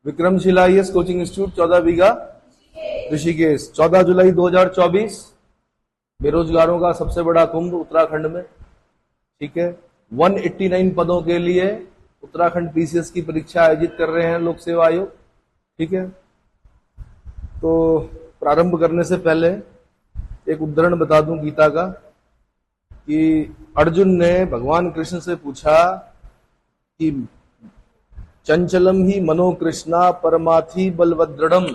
Vikramshila IAS coaching institute 14 बीघा ऋषिकेश। 14 जुलाई 2024 बेरोजगारों का सबसे बड़ा कुंभ उत्तराखंड में। ठीक है, 189 पदों के लिए उत्तराखंड पीसीएस की परीक्षा आयोजित कर रहे हैं लोक सेवा आयोग। ठीक है, तो प्रारंभ करने से पहले एक उद्धरण बता दूं गीता का कि अर्जुन ने भगवान कृष्ण से पूछा कि चंचलम ही मनो कृष्णा परमाथि बलवद्रढ़म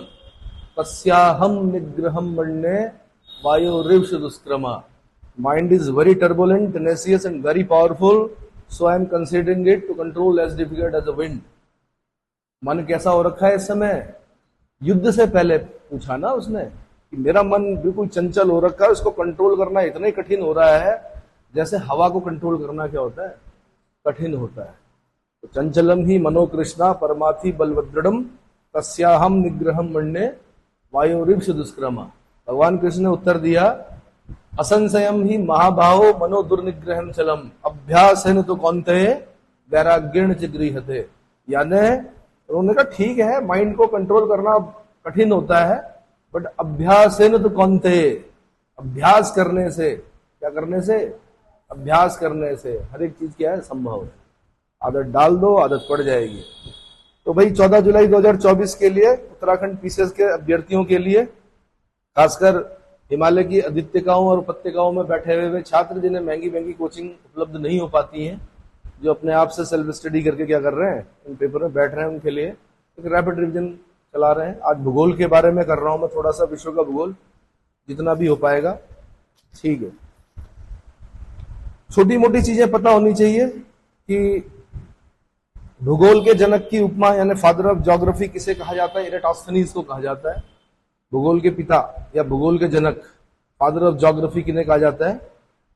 तस्याहम निग्रहम मन्ये वायोरिवश दुष्क्रमा। Mind is very turbulent, tenacious and very powerful, so I am considering it to control as difficult as a wind. मन कैसा हो रखा है इस समय? युद्ध से पहले पूछा ना उसने कि मेरा मन बिल्कुल चंचल हो रखा है, उसको कंट्रोल करना इतना ही कठिन हो रहा है जैसे हवा को कंट्रोल करना क्या होता है, कठिन होता है। तो चंचलम ही मनो कृष्णा परमाथि बलवद्रढ़म तस्याहम निग्रहम मन्ये वायोरिवश दुष्क्रमा। भगवान कृष्ण ने उत्तर दिया असंशयम ही महाबाहो मनो दुर्निग्रहम चलम अभ्यासेन तो कौन्तेय वैराग्येण च गृह्यते। यानी उन्होंने कहा ठीक है, माइंड को कंट्रोल करना कठिन होता है, बट अभ्यासेन तो कौन्तेय, अभ्यास करने से, क्या करने से? अभ्यास करने से हर एक चीज क्या है, संभव है। आदत डाल दो, आदत पड़ जाएगी। तो भाई 14 जुलाई 2024 के लिए उत्तराखंड पीसीएस के अभ्यर्थियों के लिए, खासकर हिमालय की आदित्यकाओं और उपत्यकाओं में बैठे हुए छात्र जिन्हें महंगी महंगी कोचिंग उपलब्ध नहीं हो पाती है, जो अपने आप से सेल्फ स्टडी करके क्या कर रहे हैं, इन पेपर में बैठ रहे हैं, उनके लिए एक रैपिड रिवीजन चला रहे हैं। आज भूगोल के बारे में कर रहा हूं मैं, थोड़ा सा विश्व का भूगोल जितना भी हो पाएगा। ठीक है, छोटी मोटी चीजें पता होनी चाहिए कि भूगोल के जनक की उपमा यानी फादर ऑफ ज्योग्राफी किसे कहा जाता है? इरेटोस्थनीज को कहा जाता है। भूगोल के पिता या भूगोल के जनक, फादर ऑफ ज्योग्राफी किन्हें कहा जाता है?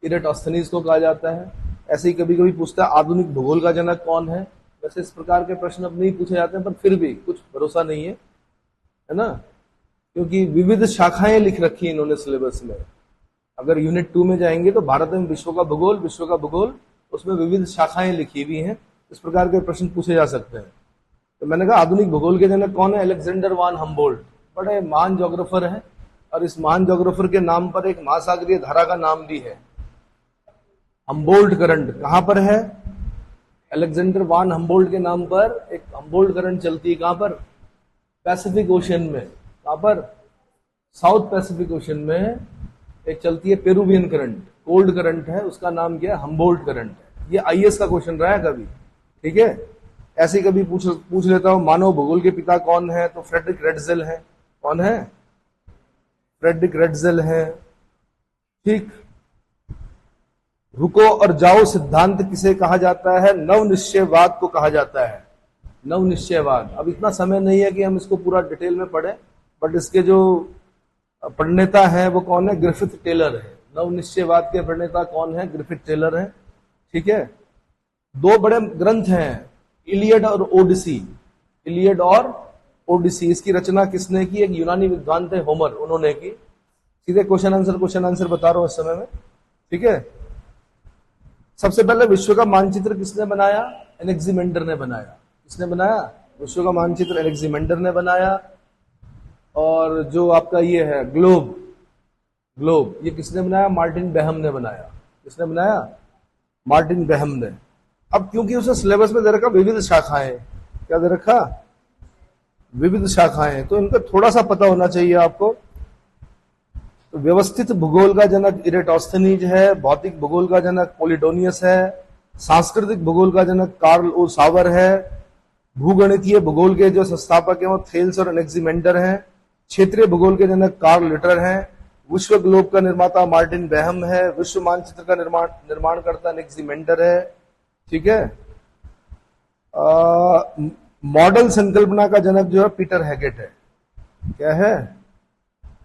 इरेटोस्थनीज को कहा जाता है। ऐसे ही कभी कभी पूछता है आधुनिक भूगोल का जनक कौन है। वैसे इस प्रकार के प्रश्न अब नहीं पूछे जाते हैं, पर फिर भी कुछ भरोसा नहीं है ना, क्योंकि विविध शाखाएं लिख रखी है इन्होंने सिलेबस में। अगर यूनिट 2 में जाएंगे तो भारत में विश्व का भूगोल, उसमें विविध शाखाएं लिखी हुई हैं। इस प्रकार के प्रश्न पूछे जा सकते हैं। तो मैंने कहा आधुनिक भूगोल के जनक कौन है? अलेक्जेंडर वान हम्बोल्ट, बड़े महान ज्योग्राफर है, और इस महान ज्योग्राफर के नाम पर एक महासागरीय धारा का नाम भी है, हम्बोल्ट करंट। कहां पर है? अलेक्जेंडर वान हम्बोल्ट के नाम पर एक हम्बोल्ट करंट चलती है। कहां पर? पैसिफिक ओशन में। कहां पर? साउथ पैसिफिक ओशन में एक चलती है पेरुवियन करंट, कोल्ड करंट है, उसका नाम क्या है? हम्बोल्ट करंट है। ये आईएएस का क्वेश्चन रहा है कभी। ठीक है, ऐसे ही कभी पूछ लेता हूं मानव भूगोल के पिता कौन है? तो फ्रेडरिक रेडजेल है। कौन है? फ्रेडरिक रेडजेल है। ठीक, रुको और जाओ सिद्धांत किसे कहा जाता है? नवनिश्चयवाद को कहा जाता है। नवनिश्चयवाद। अब इतना समय नहीं है कि हम इसको पूरा डिटेल में पढ़ें, बट इसके जो प्रणेता है वो कौन है? ग्रिफिथ टेलर है। नवनिश्चयवाद के प्रणेता कौन है? ग्रिफिथ टेलर है। ठीक है, दो बड़े ग्रंथ हैं, इलियड और ओडिसी। इलियड और ओडिसी, इसकी रचना किसने की? एक यूनानी विद्वान थे, होमर, उन्होंने की। सीधे क्वेश्चन आंसर बता रहा हूं इस समय में। ठीक है, सबसे पहले विश्व का मानचित्र किसने बनाया? एनेक्सिमेंडर ने बनाया। किसने बनाया? विश्व का मानचित्र एनेक्सिमेंडर ने बनाया। और जो आपका ये है ग्लोब, ये किसने बनाया? मार्टिन बेहम ने बनाया। किसने बनाया? मार्टिन बेहम ने। अब क्योंकि उसने सिलेबस में दे रखा विविध शाखाएं, क्या दे रखा? विविध शाखाएं, तो इनका थोड़ा सा पता होना चाहिए आपको। तो व्यवस्थित भूगोल का जनक इरेटोस्थनीज है, भौतिक भूगोल का जनक पोलिडोनियस है, सांस्कृतिक भूगोल का जनक कार्ल ओ सावर है, भूगणितीय भूगोल के जो संस्थापक हैं वो थेल्स और एनेक्सिमेंडर हैं, क्षेत्रीय भूगोल के जनक कार्ल लिटर हैं, विश्व ग्लोब का निर्माता मार्टिन बेहम है, विश्व मानचित्र का निर्माणकर्ता एनेक्सिमेंडर है। ठीक है, मॉडल संकल्पना का जनक जो है पीटर हैगेट है। क्या है?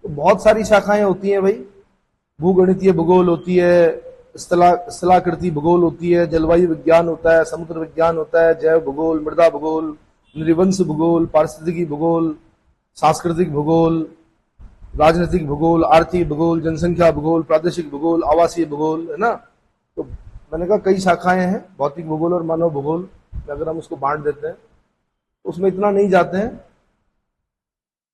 तो बहुत सारी शाखाएं होती हैं भाई। भूगणितीय भूगोल होती है, स्थलाकृति भूगोल होती है, जलवायु विज्ञान होता है, समुद्र विज्ञान होता है, जैव भूगोल, मृदा भूगोल, नृवंश भूगोल, पारिस्थितिकी भूगोल, सांस्कृतिक भूगोल, राजनीतिक भूगोल, आर्थिक भूगोल, जनसंख्या भूगोल, प्रादेशिक भूगोल, आवासीय भूगोल, है ना। तो मैंने कहा कई शाखाएं हैं भौतिक भूगोल और मानव भूगोल, अगर हम उसको बांट देते हैं उसमें इतना नहीं जाते हैं।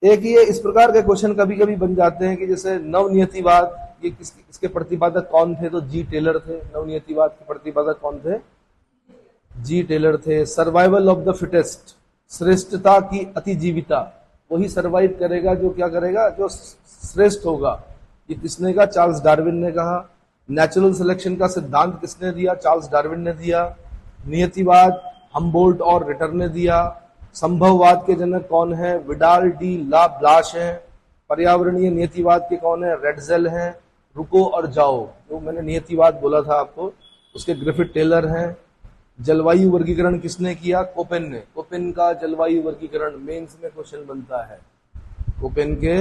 एक ये इस प्रकार के क्वेश्चन कभी कभी बन जाते हैं कि जैसे नवनियतिवाद, ये किसके प्रतिपादक कौन थे? तो जी टेलर थे। नवनियतिवाद के प्रतिपादक कौन थे? जी टेलर थे। सर्वाइवल ऑफ द फिटेस्ट, श्रेष्ठता की अतिजीविता, वही सर्वाइव करेगा जो क्या करेगा, जो श्रेष्ठ होगा। ये किसने कहा? चार्ल्स डार्विन ने कहा। नेचुरल सिलेक्शन का सिद्धांत किसने दिया? चार्ल्स डार्विन ने दिया। नियतिवाद हम्बोल्ट और रिटर ने दिया। संभववाद के जनक कौन है? विडाल डी ला ब्लाश है। पर्यावरणीय नियतिवाद के कौन है? रेडजेल हैं। रुको और जाओ, जो मैंने नियतिवाद बोला था आपको, उसके ग्रिफिथ टेलर हैं। जलवायु वर्गीकरण किसने किया? कोपेन ने। कोपेन का जलवायु वर्गीकरण मेंस में क्वेश्चन बनता है। कोपेन के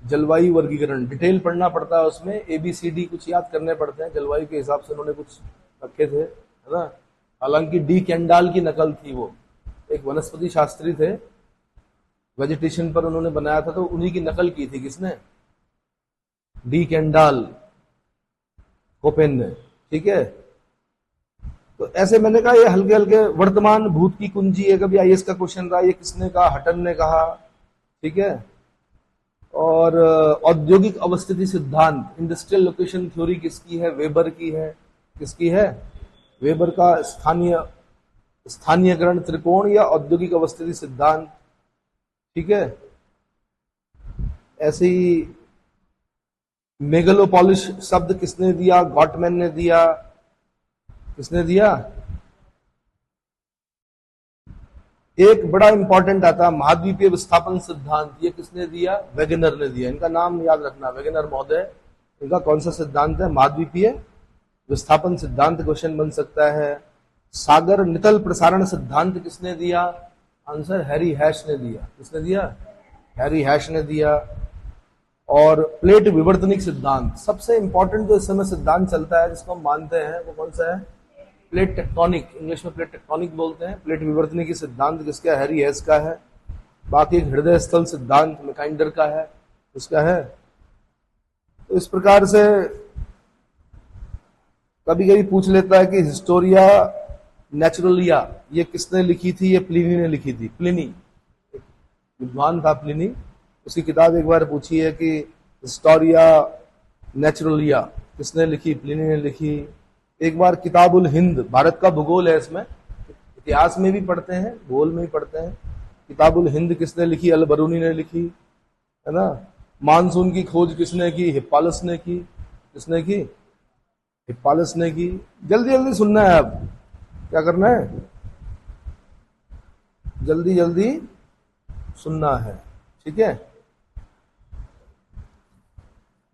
जलवायु वर्गीकरण डिटेल पढ़ना पड़ता है, उसमें ABCD कुछ याद करने पड़ते हैं, जलवायु के हिसाब से उन्होंने कुछ रखे थे, है ना। हालांकि डी कैंडाल की नकल थी, वो एक वनस्पति शास्त्री थे, वेजिटेशन पर उन्होंने बनाया था, तो उन्हीं की नकल की थी किसने? डी कैंडाल, कोपेन ने। ठीक है, तो ऐसे मैंने कहा ये हल्के हल्के। वर्तमान भूत की कुंजी है, कभी IAS का क्वेश्चन रहा, ये किसने कहा? हटन ने कहा। ठीक है, और औद्योगिक अवस्थिति सिद्धांत, इंडस्ट्रियल लोकेशन थ्योरी किसकी है? वेबर की है। किसकी है? वेबर का स्थानीयकरण त्रिकोण या औद्योगिक अवस्थिति सिद्धांत। ठीक है, ऐसे ही मेगालोपोलिस शब्द किसने दिया? गॉटमैन ने दिया। किसने दिया? एक बड़ा इंपॉर्टेंट आता महाद्वीपीय विस्थापन सिद्धांत, ये किसने दिया? वेगनर ने दिया। इनका नाम याद रखना, वेगनर महोदय। इनका कौन सा सिद्धांत है? महाद्वीपीय विस्थापन सिद्धांत क्वेश्चन बन सकता है। सागर नितल प्रसारण सिद्धांत किसने दिया? आंसर हैरी हैश ने दिया। किसने दिया? हैरी हैश ने दिया। और प्लेट विवर्तनिक सिद्धांत, सबसे इंपॉर्टेंट जो इस समय सिद्धांत चलता है जिसको हम मानते हैं, वो कौन सा है? प्लेट टेक्टोनिक, इंग्लिश में प्लेट टेक्टोनिक बोलते हैं। प्लेट विवर्तनिक की सिद्धांत किसका? हैरी हैश का है। बाकी हृदय स्थल सिद्धांत मैकाइंडर का है। उसका है। तो इस प्रकार से कभी कभी पूछ लेता है कि हिस्टोरिया नेचुरलिया ये किसने लिखी थी? ये प्लिनी ने लिखी थी। प्लिनी विद्वान था, प्लिनी। उसकी किताब एक बार पूछी है कि हिस्टोरिया नेचुरलिया किसने लिखी? प्लिनी ने लिखी। एक बार किताबुल हिंद, भारत का भूगोल है, इसमें इतिहास में भी पढ़ते हैं, भूगोल में भी पढ़ते हैं। किताबुल हिंद किसने लिखी? अल बरूनी ने लिखी, है ना। मानसून की खोज किसने की? हिप्पालस ने की। किसने की? हिप्पालस ने की। जल्दी जल्दी सुनना है, अब क्या करना है? जल्दी जल्दी सुनना है, ठीक है।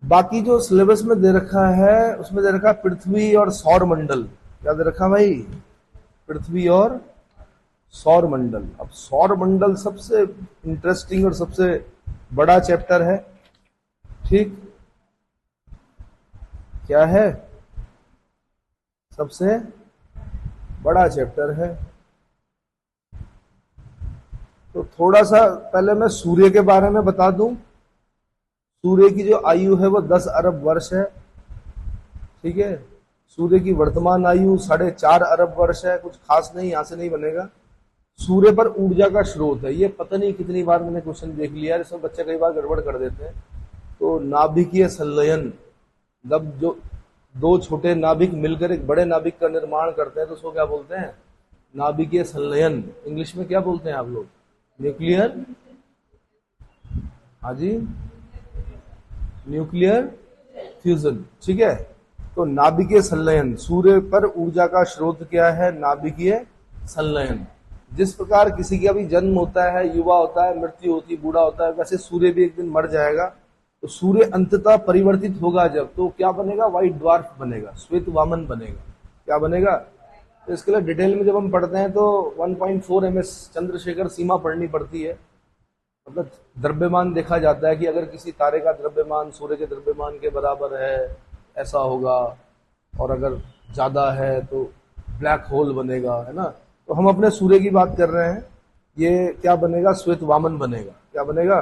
बाकी जो सिलेबस में दे रखा है उसमें दे रखा पृथ्वी और सौर मंडल। क्या दे रखा भाई? पृथ्वी और सौर मंडल। अब सौर मंडल सबसे इंटरेस्टिंग और सबसे बड़ा चैप्टर है, ठीक। क्या है? सबसे बड़ा चैप्टर है। तो थोड़ा सा पहले मैं सूर्य के बारे में बता दूं। सूर्य की जो आयु है वो 10 अरब वर्ष है, ठीक है। सूर्य की वर्तमान आयु 4.5 अरब वर्ष है। कुछ खास नहीं, यहां से नहीं बनेगा। सूर्य पर ऊर्जा का स्रोत है, ये पता नहीं कितनी बार मैंने क्वेश्चन देख लिया है, इसमें बच्चे कई बार गड़बड़ कर देते हैं। तो नाभिकीय संलयन, जब जो दो छोटे नाभिक मिलकर एक बड़े नाभिक का निर्माण करते हैं तो उसको क्या बोलते हैं? नाभिकीय संलयन। इंग्लिश में क्या बोलते हैं आप लोग? न्यूक्लियर, हाँ जी, न्यूक्लियर फ्यूजन, ठीक है। तो नाभिकीय संलयन, सूर्य पर ऊर्जा का स्रोत क्या है? नाभिकीय संलयन। जिस प्रकार किसी का भी जन्म होता है, युवा होता है, मृत्यु होती है, बूढ़ा होता है, वैसे सूर्य भी एक दिन मर जाएगा। तो सूर्य अंततः परिवर्तित होगा जब, तो क्या बनेगा? व्हाइट ड्वार्फ बनेगा, श्वेत वामन बनेगा। क्या बनेगा? तो इसके लिए डिटेल में जब हम पढ़ते हैं तो 1.4 ms चंद्रशेखर सीमा पढ़नी पड़ती है। मतलब द्रव्यमान देखा जाता है कि अगर किसी तारे का द्रव्यमान सूर्य के द्रव्यमान के बराबर है, ऐसा होगा, और अगर ज्यादा है तो ब्लैक होल बनेगा, है ना। तो हम अपने सूर्य की बात कर रहे हैं, ये क्या बनेगा? श्वेत वामन बनेगा। क्या बनेगा?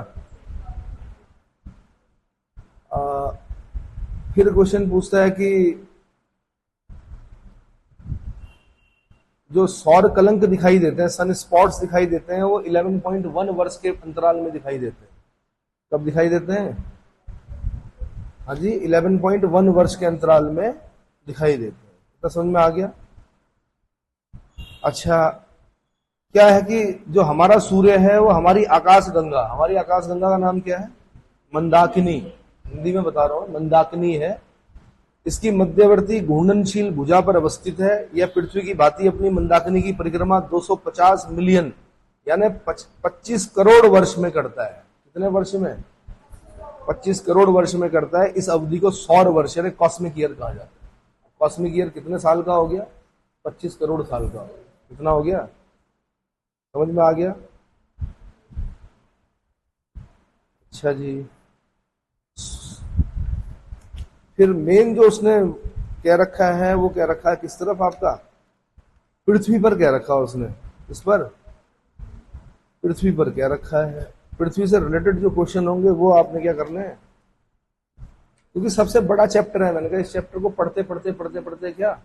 फिर क्वेश्चन पूछता है कि जो सौर कलंक दिखाई देते हैं, सन स्पॉट्स दिखाई देते हैं, वो 11.1 वर्ष के अंतराल में दिखाई देते हैं। कब दिखाई देते हैं? हाँ जी, 11.1 वर्ष के अंतराल में दिखाई देते हैं। तो समझ में आ गया? अच्छा, क्या है कि जो हमारा सूर्य है वो हमारी आकाशगंगा, हमारी आकाशगंगा का नाम क्या है? मंदाकिनी। हिंदी में बता रहा हूं, मंदाकिनी है। इसकी मध्यवर्ती घूर्णनशील भुजा पर अवस्थित है। यह पृथ्वी की भांति अपनी मंदाकिनी की परिक्रमा 250 मिलियन यानी 25 करोड़ वर्ष में करता है। कितने वर्ष में? 25 करोड़ वर्ष में करता है। इस अवधि को सौर वर्ष यानी कॉस्मिक ईयर कहा जाता है। कॉस्मिक ईयर कितने साल का हो गया? 25 करोड़ साल का। कितना हो गया? समझ में आ गया? अच्छा जी, फिर मेन जो उसने कह रखा है वो कह रखा है किस तरफ आपका? पृथ्वी पर कह रखा है उसने। इस पर पृथ्वी पर कह रखा है। पृथ्वी से रिलेटेड जो क्वेश्चन होंगे वो आपने क्या करने हैं, क्योंकि सबसे बड़ा चैप्टर है। मैंने कहा इस चैप्टर को पढ़ते पढ़ते पढ़ते पढ़ते क्या,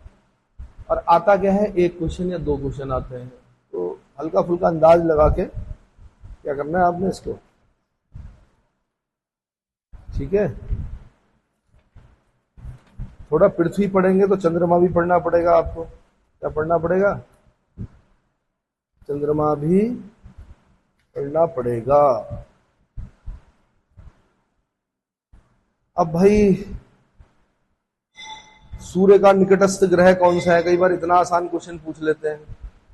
और आता क्या है, एक क्वेश्चन या दो क्वेश्चन आते हैं। तो हल्का फुल्का अंदाज लगा के क्या करना है आपने इसको, ठीक है? थोड़ा पृथ्वी पढ़ेंगे तो चंद्रमा भी पढ़ना पड़ेगा आपको। क्या पढ़ना पड़ेगा? चंद्रमा भी पढ़ना पड़ेगा। अब भाई सूर्य का निकटस्थ ग्रह कौन सा है? कई बार इतना आसान क्वेश्चन पूछ लेते हैं।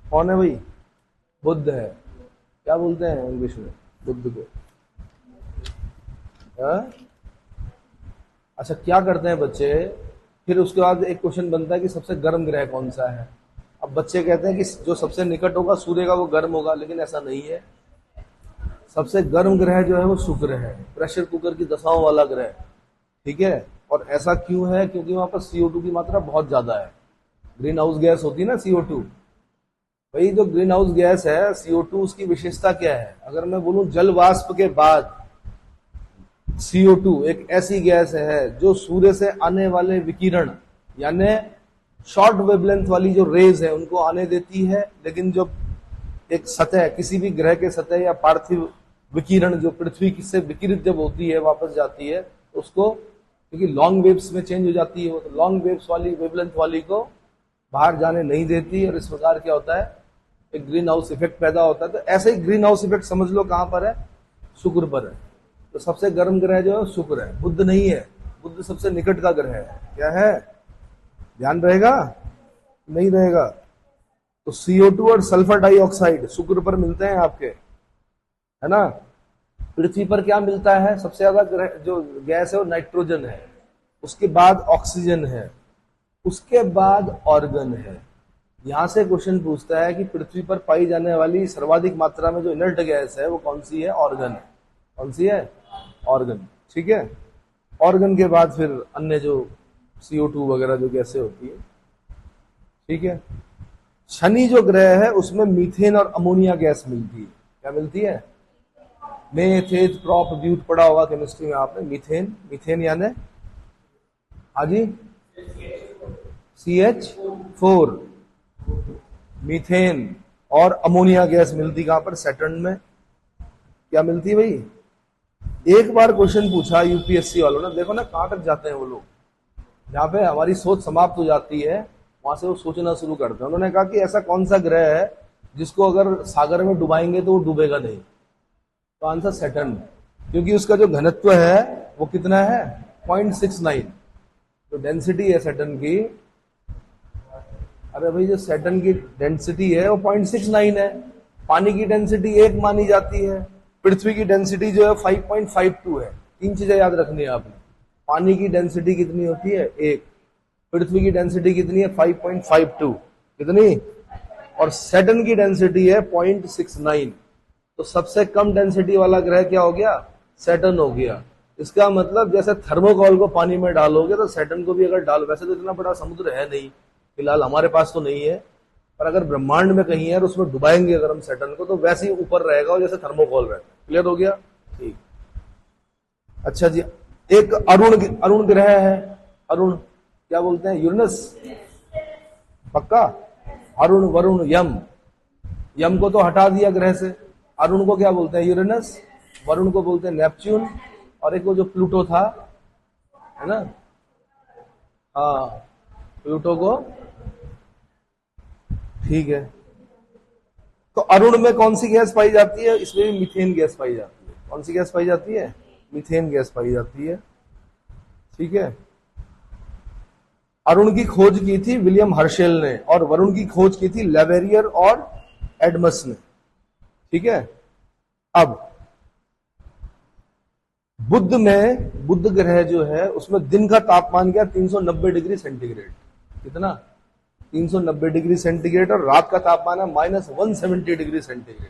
कौन है भाई? बुध है। क्या बोलते हैं इंग्लिश में बुध को? अच्छा, क्या करते हैं बच्चे, फिर उसके बाद एक क्वेश्चन बनता है कि सबसे गर्म ग्रह कौन सा है। अब बच्चे कहते हैं कि जो सबसे निकट होगा सूर्य का वो गर्म होगा, लेकिन ऐसा नहीं है। सबसे गर्म ग्रह जो है वो शुक्र है, प्रेशर कुकर की दशाओं वाला ग्रह, ठीक है? और ऐसा क्यों है? क्योंकि वहां पर CO2 की मात्रा बहुत ज्यादा है। ग्रीन हाउस गैस होती है ना, CO2। भाई जो ग्रीन हाउस गैस है CO2, उसकी विशेषता क्या है? अगर मैं बोलूं जल वाष्प के बाद CO2 एक ऐसी गैस है जो सूर्य से आने वाले विकिरण यानी शॉर्ट वेवलेंथ वाली जो रेज है उनको आने देती है, लेकिन जो एक सतह, किसी भी ग्रह के सतह या पार्थिव विकिरण जो पृथ्वी से विकिरित जब होती है वापस जाती है, तो उसको क्योंकि लॉन्ग वेव्स में चेंज हो जाती है, वो तो लॉन्ग वेव्स वाली वेवलेंथ वाली को बाहर जाने नहीं देती, और इस प्रकार क्या होता है, एक ग्रीन हाउस इफेक्ट पैदा होता है। तो ऐसे ही ग्रीन हाउस इफेक्ट समझ लो कहां पर है? शुक्र पर है। तो सबसे गर्म ग्रह जो है शुक्र है, बुध नहीं है। बुध सबसे निकट का ग्रह है। क्या है? ध्यान रहेगा? नहीं रहेगा? तो CO2 और सल्फर डाइऑक्साइड शुक्र पर मिलते हैं आपके, है ना? पृथ्वी पर क्या मिलता है? सबसे ज्यादा जो गैस है वो नाइट्रोजन है, उसके बाद ऑक्सीजन है, उसके बाद ऑर्गन है। यहां से क्वेश्चन पूछता है कि पृथ्वी पर पाई जाने वाली सर्वाधिक मात्रा में जो इनर्ट गैस है वो कौन सी है? ऑर्गन है। कौन सी है? ऑर्गन, ठीक है? ऑर्गन के बाद फिर अन्य जो CO2 वगैरह जो गैसें होती है, ठीक है? शनि जो ग्रह है उसमें मीथेन और अमोनिया गैस मिलती है। क्या मिलती है? मेथेन प्रॉप ब्यूट पढ़ा होगा केमिस्ट्री में आपने। मीथेन, मीथेन यानी हाँ जी CH4 मीथेन, और अमोनिया गैस मिलती कहां पर? सैटर्न में। क्या मिलती है भाई? एक बार क्वेश्चन पूछा UPSC वालों ने, देखो ना कहां तक जाते हैं वो लोग, जहां पे हमारी सोच समाप्त हो जाती है वहां से वो सोचना शुरू करते हैं। उन्होंने कहा कि ऐसा कौन सा ग्रह है जिसको अगर सागर में डुबाएंगे तो वो डूबेगा नहीं? तो आंसर सैटर्न, क्योंकि उसका जो घनत्व है वो कितना है? 0.69। तो डेंसिटी है सैटर्न की, अरे भाई जो सैटर्न की डेंसिटी है वो 0.69 है। पानी की डेंसिटी 1 मानी जाती है, पृथ्वी की डेंसिटी जो है 5.52 है। 3 चीजें याद रखनी है आपने। पानी की डेंसिटी कितनी होती है? 1। पृथ्वी की डेंसिटी कितनी है? 5.52। कितनी? और सैटर्न की डेंसिटी है 0.69। तो सबसे कम डेंसिटी वाला ग्रह क्या हो गया? सैटर्न हो गया। इसका मतलब जैसे थर्मोकॉल को पानी में डालोगे तो सैटर्न को भी अगर डालो, वैसे तो इतना बड़ा समुद्र है नहीं फिलहाल हमारे पास तो नहीं है, पर अगर ब्रह्मांड में कहीं है तो उसमें डुबाएंगे अगर हम सैटर्न को तो वैसे ही ऊपर रहेगा जैसे थर्मोकॉल रहता है। क्लियर हो गया? ठीक। अच्छा जी, एक अरुण ग्रह है। अरुण क्या बोलते हैं? यूरेनस, पक्का? अरुण, वरुण, यम। यम को तो हटा दिया ग्रह से। अरुण को क्या बोलते हैं? यूरेनस। वरुण को बोलते हैं नेपच्यून। और एक वो जो प्लूटो था, है ना, हाँ, प्लूटो को, ठीक है। तो अरुण में कौन सी गैस पाई जाती है? इसमें भी मीथेन गैस पाई जाती है। कौन सी गैस पाई जाती है? मीथेन गैस पाई जाती है, ठीक है। अरुण की खोज की थी विलियम हर्शेल ने, और वरुण की खोज की थी लेवेरियर और एडमस ने, ठीक है। अब बुध में, बुध ग्रह जो है उसमें दिन का तापमान क्या? 390 डिग्री सेंटीग्रेड। कितना? 390 डिग्री सेंटीग्रेड। और रात का तापमान है -170 डिग्री सेंटीग्रेड।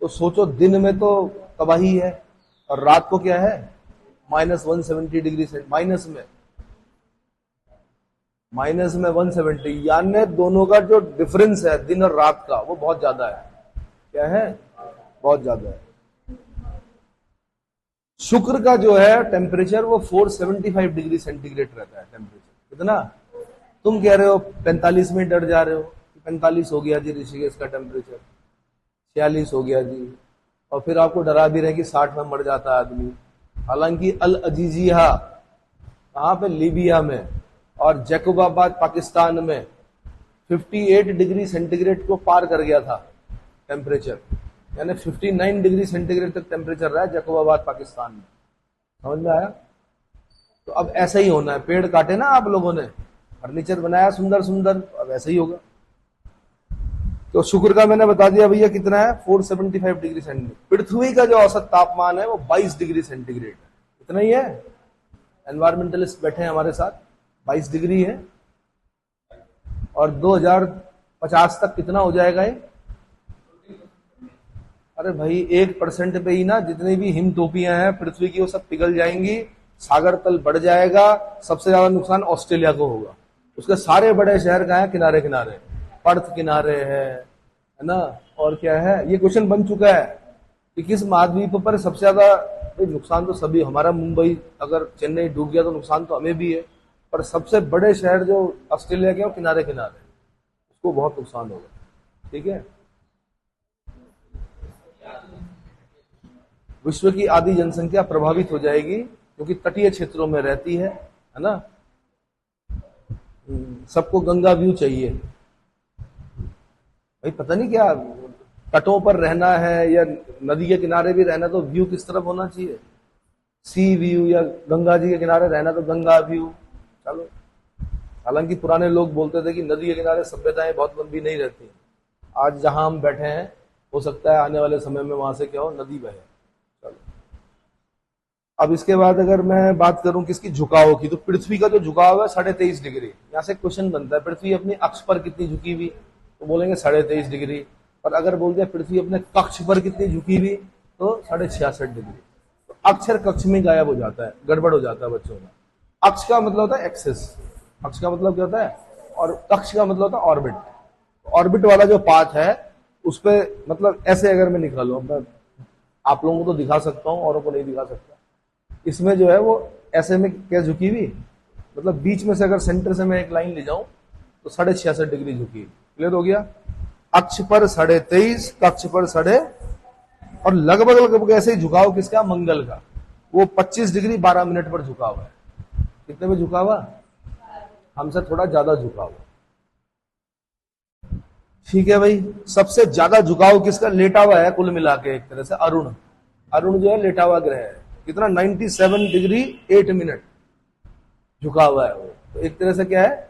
तो सोचो, दिन में तो तबाही है और रात को क्या है? -170 डिग्री सेंटीग्रेड, माइनस में 170, यानी दोनों का जो डिफरेंस है दिन और रात का, वो बहुत ज्यादा है। क्या है? बहुत ज्यादा है। शुक्र का जो है टेम्परेचर वो 475 डिग्री सेंटीग्रेड रहता है टेम्परेचर। कितना? तुम कह रहे हो 45 में, डर जा रहे हो कि 45 हो गया जी ऋषिकेश का टेम्परेचर, 46 हो गया जी, और फिर आपको डरा भी रहे कि 60 में मर जाता आदमी। हालांकि अल अजीजिया कहां पे? लीबिया में, और जैकोबाबाद पाकिस्तान में 58 डिग्री सेंटीग्रेड को पार कर गया था टेम्परेचर, यानी 59 डिग्री सेंटीग्रेड तक टेम्परेचर रहा है जैकोबाबाद पाकिस्तान में। समझ में आया? तो अब ऐसा ही होना है। पेड़ काटे ना आप लोगों ने, फर्नीचर बनाया सुंदर सुंदर, अब ऐसा ही होगा। तो शुक्र का मैंने बता दिया भैया कितना है, 475 डिग्री सेंटीग्रेड। पृथ्वी का जो औसत तापमान है वो 22 डिग्री सेंटीग्रेड है। इतना ही है। एनवायरमेंटलिस्ट बैठे हैं हमारे साथ, 22 डिग्री है। और 2050 तक कितना हो जाएगा ये? अरे भाई 1% पे ही ना जितनी भी हिम टोपियां हैं पृथ्वी की वो सब पिघल जाएंगी, सागर तल बढ़ जाएगा। सबसे ज्यादा नुकसान ऑस्ट्रेलिया को होगा। उसके सारे बड़े शहर कहाँ हैं? किनारे किनारे, पर्थ किनारे है ना। और क्या है, ये क्वेश्चन बन चुका है कि किस महाद्वीप पर सबसे ज्यादा नुकसान। तो सभी, हमारा मुंबई अगर चेन्नई डूब गया तो नुकसान तो हमें भी है, पर सबसे बड़े शहर जो ऑस्ट्रेलिया के किनारे किनारे, उसको बहुत नुकसान होगा, ठीक है। विश्व की आधी जनसंख्या प्रभावित हो जाएगी क्योंकि तटीय क्षेत्रों में रहती है ना। सबको गंगा व्यू चाहिए भाई, पता नहीं क्या तटों पर रहना है या नदी के किनारे भी रहना, तो व्यू किस तरफ होना चाहिए? सी व्यू, या गंगा जी के किनारे रहना तो गंगा व्यू। चलो, हालांकि पुराने लोग बोलते थे कि नदी के किनारे सभ्यताएं बहुत लंबी नहीं रहती। आज जहां हम बैठे हैं हो सकता है आने वाले समय में वहां से क्या हो, नदी बहे। चलो, अब इसके बाद अगर मैं बात करूं किसकी? झुकाव की। तो पृथ्वी का जो झुकाव है 23.5 डिग्री। यहां से क्वेश्चन बनता है पृथ्वी अपनी अक्ष पर कितनी झुकी हुई, तो बोलेंगे 23.5 डिग्री। और अगर बोल दिया पृथ्वी अपने कक्ष पर कितनी झुकी हुई, तो 66.5 डिग्री। तो अक्षर कक्ष में गायब हो जाता है, गड़बड़ हो जाता है बच्चों का। अक्ष का मतलब होता है एक्सिस, अक्ष का मतलब क्या होता है, और कक्ष का मतलब होता है ऑर्बिट। ऑर्बिट वाला जो पाथ है उस पे, मतलब ऐसे अगर मैं निकालूं, मैं आप लोगों को तो दिखा सकता हूं, औरों को नहीं दिखा सकता। इसमें जो है वो ऐसे में क्या झुकी हुई, मतलब बीच में से अगर सेंटर से मैं एक लाइन ले जाऊं तो 66.5 डिग्री झुकी। क्लियर हो गया? अक्ष पर 23.5, कक्ष पर 6.5, और लगभग लगभग ऐसे ही झुकाव किसका? मंगल का। वो 25 डिग्री 12 मिनट पर झुका हुआ है। कितने पे झुका हुआ? हमसे थोड़ा ज्यादा झुका हुआ, ठीक है भाई। सबसे ज्यादा झुकाव किसका? लेटा हुआ है कुल मिला के एक तरह से अरुण। अरुण जो है लेटा हुआ ग्रह है। कितना? 97 डिग्री 8 मिनट झुका हुआ है वो। तो एक तरह से क्या है,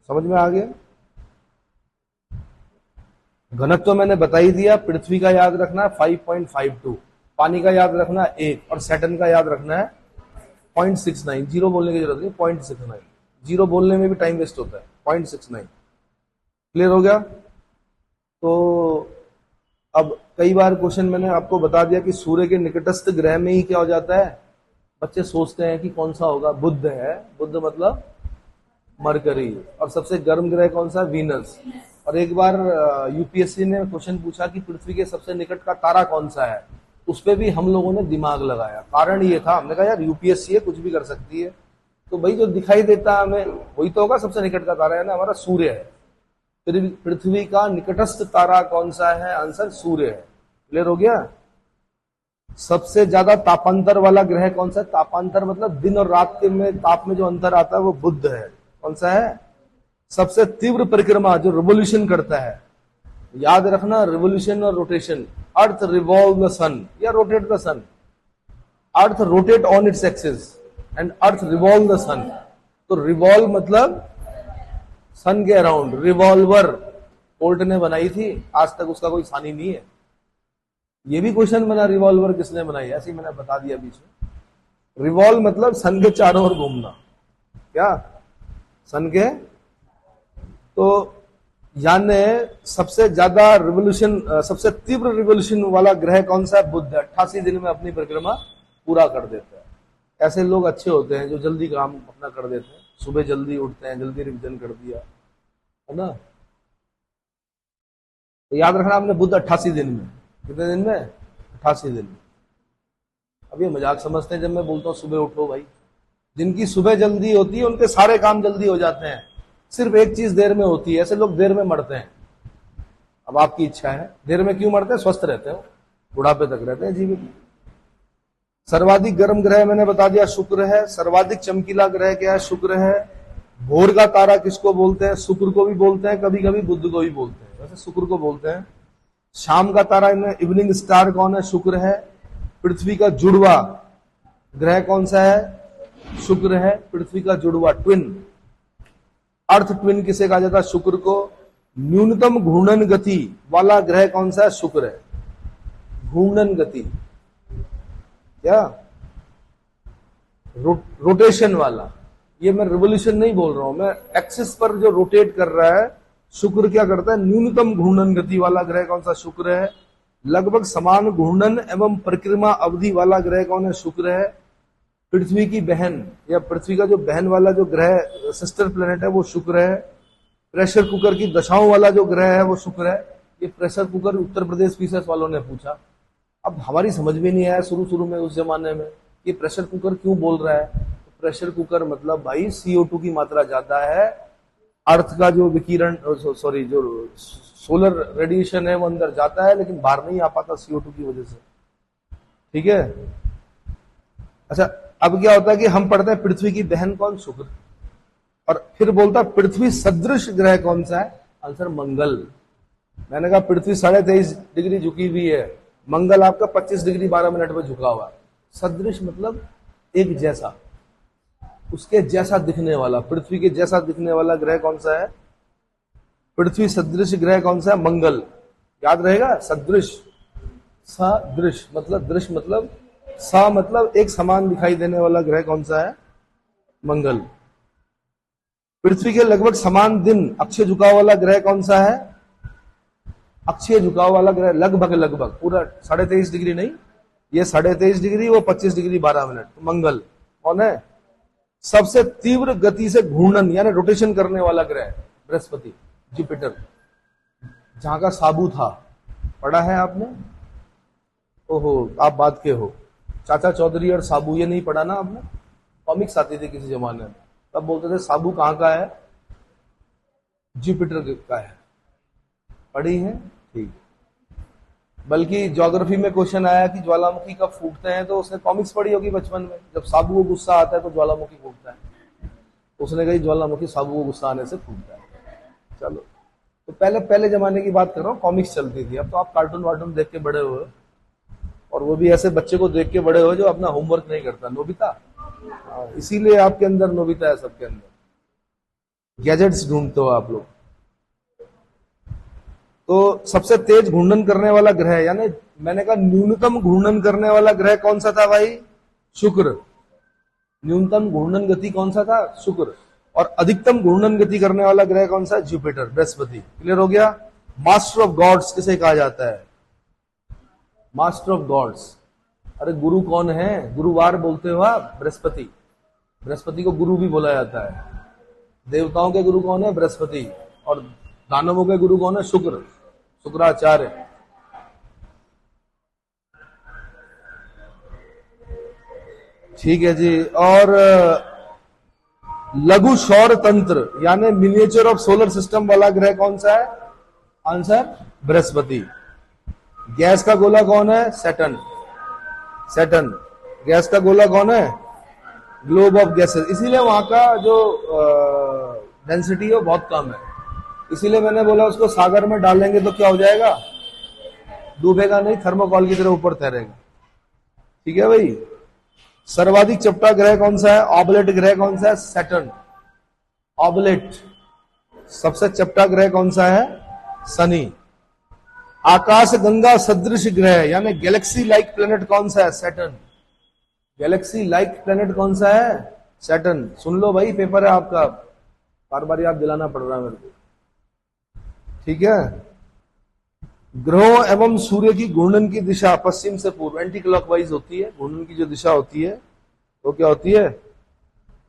समझ में आ गया? घनत्व तो मैंने बता ही दिया। पृथ्वी का याद रखना है 5.52, पानी का याद रखना है 1, और सैटर्न का याद रखना है 0.69। जीरो बोलने की जरूरत नहीं, 0.69। जीरो बोलने में भी टाइम वेस्ट होता है। 0.69। क्लियर हो गया? तो अब कई बार क्वेश्चन मैंने आपको बता दिया कि सूर्य के निकटस्थ ग्रह में ही क्या हो जाता है। बच्चे सोचते हैं कि कौन सा होगा, बुध है। बुध मतलब मरकरी। और सबसे गर्म ग्रह कौन सा? वीनस। और एक बार यूपीएससी ने क्वेश्चन पूछा कि पृथ्वी के सबसे निकट का तारा कौन सा है। उस पर भी हम लोगों ने दिमाग लगाया। कारण ये था, हमने कहा यार यूपीएससी है, कुछ भी कर सकती है, तो भाई जो दिखाई देता हमें वही तो होगा सबसे निकट का तारा, है ना, हमारा सूर्य है। पृथ्वी का निकटस्थ तारा कौन सा है? आंसर सूर्य है। क्लियर हो गया? सबसे ज्यादा तापांतर वाला ग्रह कौन सा है? तापांतर मतलब दिन और रात के में ताप में जो अंतर आता है वो बुध है। कौन सा है? सबसे तीव्र परिक्रमा जो रिवोल्यूशन करता है, याद रखना, रिवोल्यूशन और रोटेशन। अर्थ रिवॉल्व द सन या rotate the sun. Earth rotate on its axis and earth revolve the sun. तो रिवॉल्व मतलब सन के अराउंड। रिवॉल्वर कोर्ट ने बनाई थी, आज तक उसका कोई सानी नहीं है। ये भी क्वेश्चन बना, रिवॉल्वर किसने बनाई? ऐसे ही मैंने बता दिया बीच में। रिवॉल्व मतलब सन के चारों ओर घूमना। क्या? सन के। तो यानी सबसे ज्यादा रिवोल्यूशन, सबसे तीव्र रिवोल्यूशन वाला ग्रह कौन सा है? बुध है। 88 दिन में अपनी परिक्रमा पूरा कर देता है। ऐसे लोग अच्छे होते हैं जो जल्दी काम अपना कर देते हैं, सुबह जल्दी उठते हैं, जल्दी रिविजन कर दिया, है ना। तो याद रखना आपने, बुध 88 दिन में। कितने दिन में? 88 दिन में। अब ये मजाक समझते हैं जब मैं बोलता हूँ सुबह उठो भाई। जिनकी सुबह जल्दी होती है उनके सारे काम जल्दी हो जाते हैं, सिर्फ एक चीज देर में होती है। ऐसे लोग देर में मरते हैं। अब आपकी इच्छा है, देर में क्यों मरते हैं? स्वस्थ रहते हो, बुढ़ापे तक रहते हैं जीवित। सर्वाधिक गर्म ग्रह मैंने बता दिया, शुक्र है। सर्वाधिक चमकीला ग्रह क्या है? शुक्र है। भोर का तारा किसको बोलते हैं? शुक्र को भी बोलते हैं, कभी कभी बुध को भी बोलते हैं, वैसे शुक्र को बोलते हैं। शाम का तारा, इवनिंग स्टार कौन है? शुक्र है। पृथ्वी का जुड़वा ग्रह कौन सा है? शुक्र है। पृथ्वी का जुड़वा, ट्विन, अर्थ ट्विन किसे कहा जाता है? शुक्र को। न्यूनतम घूर्णन गति वाला ग्रह कौन सा है? शुक्र है। घूर्णन गति क्या? रोटेशन वाला। ये मैं रिवोल्यूशन नहीं बोल रहा हूं, मैं एक्सिस पर जो रोटेट कर रहा है, शुक्र क्या करता है? न्यूनतम घूर्णन गति वाला ग्रह कौन सा? शुक्र है। लगभग समान घूर्णन एवं परिक्रमा अवधि वाला ग्रह कौन है? शुक्र है। पृथ्वी की बहन या पृथ्वी का जो बहन वाला जो ग्रह, सिस्टर प्लेनेट है, वो शुक्र है। प्रेशर कुकर की दशाओं वाला जो ग्रह है वो शुक्र है। ये pressure cooker Uttar Pradesh pieces वालों ने पूछा। अब हमारी समझ में नहीं आया शुरू में, उस जमाने में, कि प्रेशर कुकर क्यों बोल रहा है। तो प्रेशर कुकर मतलब भाई CO2 की मात्रा ज्यादा है, अर्थ का जो विकिरण, सॉरी, जो सोलर रेडिएशन है वो अंदर जाता है लेकिन बाहर नहीं आ पाता CO2 की वजह से। ठीक है। अच्छा, अब क्या होता है कि हम पढ़ते हैं पृथ्वी की बहन कौन? शुक्र। और फिर बोलता पृथ्वी सदृश ग्रह कौन सा है? आंसर मंगल। मैंने कहा पृथ्वी 23.5 डिग्री झुकी हुई है, मंगल आपका 25 डिग्री 12 मिनट में झुका हुआ है। सदृश मतलब एक जैसा, उसके जैसा दिखने वाला, पृथ्वी के जैसा दिखने वाला ग्रह कौन सा है? पृथ्वी सदृश ग्रह कौन सा है? मंगल। याद रहेगा, सदृश। सदृश मतलब, दृश्य मतलब, सा मतलब एक समान दिखाई देने वाला ग्रह कौन सा है? मंगल। पृथ्वी के लगभग समान दिन अक्षीय झुकाव वाला ग्रह कौन सा है? अक्षीय झुकाव वाला ग्रह लगभग पूरा 23.5 डिग्री नहीं, ये 23.5 डिग्री, वो 25 डिग्री 12 मिनट, मंगल। कौन है? सबसे तीव्र गति से घूर्णन यानी रोटेशन करने वाला ग्रह बृहस्पति, जुपिटर। जहां का साबू था, पढ़ा है आपने? ओहो, आप बात के हो। चाचा चौधरी और साबू, ये नहीं पढ़ा ना आपने? कॉमिक्स आती थी किसी जमाने में, तब बोलते थे साबू कहां का है? जुपिटर का है। पढ़ी है? ठीक। बल्कि ज्योग्राफी में क्वेश्चन आया कि ज्वालामुखी कब फूटते हैं, तो उसने कॉमिक्स पढ़ी होगी बचपन में, जब साबू को गुस्सा आता है तो ज्वालामुखी फूटता है। उसने कही ज्वालामुखी साबू को गुस्सा आने से फूटता है। चलो, तो पहले जमाने की बात कर रहा हूँ, कॉमिक्स चलती थी। अब तो आप कार्टून वार्टून देख के बड़े हुए, और वो भी ऐसे बच्चे को देख के बड़े हुए जो अपना होमवर्क नहीं करता। नोबिता, इसीलिए आपके अंदर नोबिता है, सबके अंदर। गैजेट्स ढूंढते हो आप लोग। तो सबसे तेज घूर्णन करने वाला ग्रह, यानी मैंने कहा न्यूनतम घूर्णन करने वाला ग्रह कौन सा था भाई? शुक्र। न्यूनतम घूर्णन गति कौन सा था? शुक्र। और अधिकतम घूर्णन गति करने वाला ग्रह कौन सा? जुपिटर, बृहस्पति। क्लियर हो गया? मास्टर ऑफ गॉड्स किसे कहा जाता है? Master of gods. अरे गुरु कौन है? गुरुवार बोलते हो आप? बृहस्पति। बृहस्पति को गुरु भी बोला जाता है। देवताओं के गुरु कौन है? बृहस्पति। और दानवों के गुरु कौन है? शुक्र, शुक्राचार्य। ठीक है जी। और लघु सौर तंत्र यानी मिनिएचर ऑफ सोलर सिस्टम वाला ग्रह कौन सा है? आंसर बृहस्पति। गैस का गोला कौन है? सैटर्न। सैटर्न गैस का गोला कौन है? Globe of gases. इसीलिए वहां का जो डेंसिटी है वो बहुत कम है। इसीलिए मैंने बोला उसको सागर में डालेंगे तो क्या हो जाएगा? डूबेगा नहीं, थर्मोकॉल की तरह ऊपर तैरेगा। ठीक है भाई। सर्वाधिक चपटा ग्रह कौन सा है? ऑबलेट ग्रह कौन सा है? सैटर्न। ऑबलेट। सबसे चपटा ग्रह कौन सा है? शनि। आकाश गंगा सदृश ग्रह यानी गैलेक्सी लाइक प्लेनेट कौन सा है? सैटर्न। गैलेक्सी लाइक प्लेनेट कौन सा है? सैटर्न। सुन लो भाई, पेपर है आपका, बार बार याद दिलाना पड़ रहा है मेरे को। ठीक है। ग्रहों एवं सूर्य की घूर्णन की दिशा पश्चिम से पूर्व एंटी क्लॉकवाइज होती है। घूर्णन की जो दिशा होती है वो क्या होती है?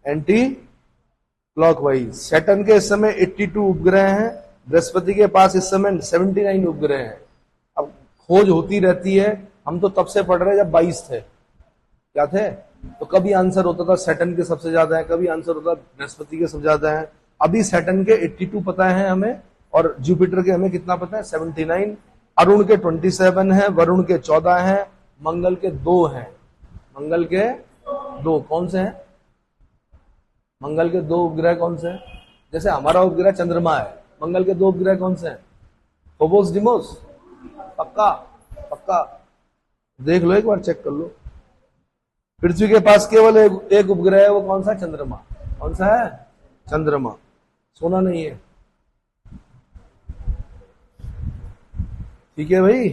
Anti clockwise. सैटर्न के इस समय 82 उपग्रह हैं। बृहस्पति के पास इस समय 79 उपग्रह हैं। अब खोज होती रहती है। हम तो तब से पढ़ रहे हैं जब 22 थे। क्या थे? तो कभी आंसर होता था सैटर्न के सबसे ज्यादा है, कभी आंसर होता था बृहस्पति के सबसे ज्यादा है। अभी सैटर्न के 82 पता है हमें, और जुपिटर के हमें कितना पता है? 79। अरुण के 27 है, वरुण के 14 है, मंगल के 2 हैं। मंगल के 2 कौन से हैं? मंगल के 2 उपग्रह कौन से हैं? जैसे हमारा उपग्रह चंद्रमा है, मंगल के 2 उपग्रह कौन से हैं? Phobos Deimos. पक्का? पक्का देख लो, एक बार चेक कर लो। पृथ्वी के पास केवल एक उपग्रह है, वो कौन सा? चंद्रमा। कौन सा है? चंद्रमा। सोना नहीं है। ठीक है भाई।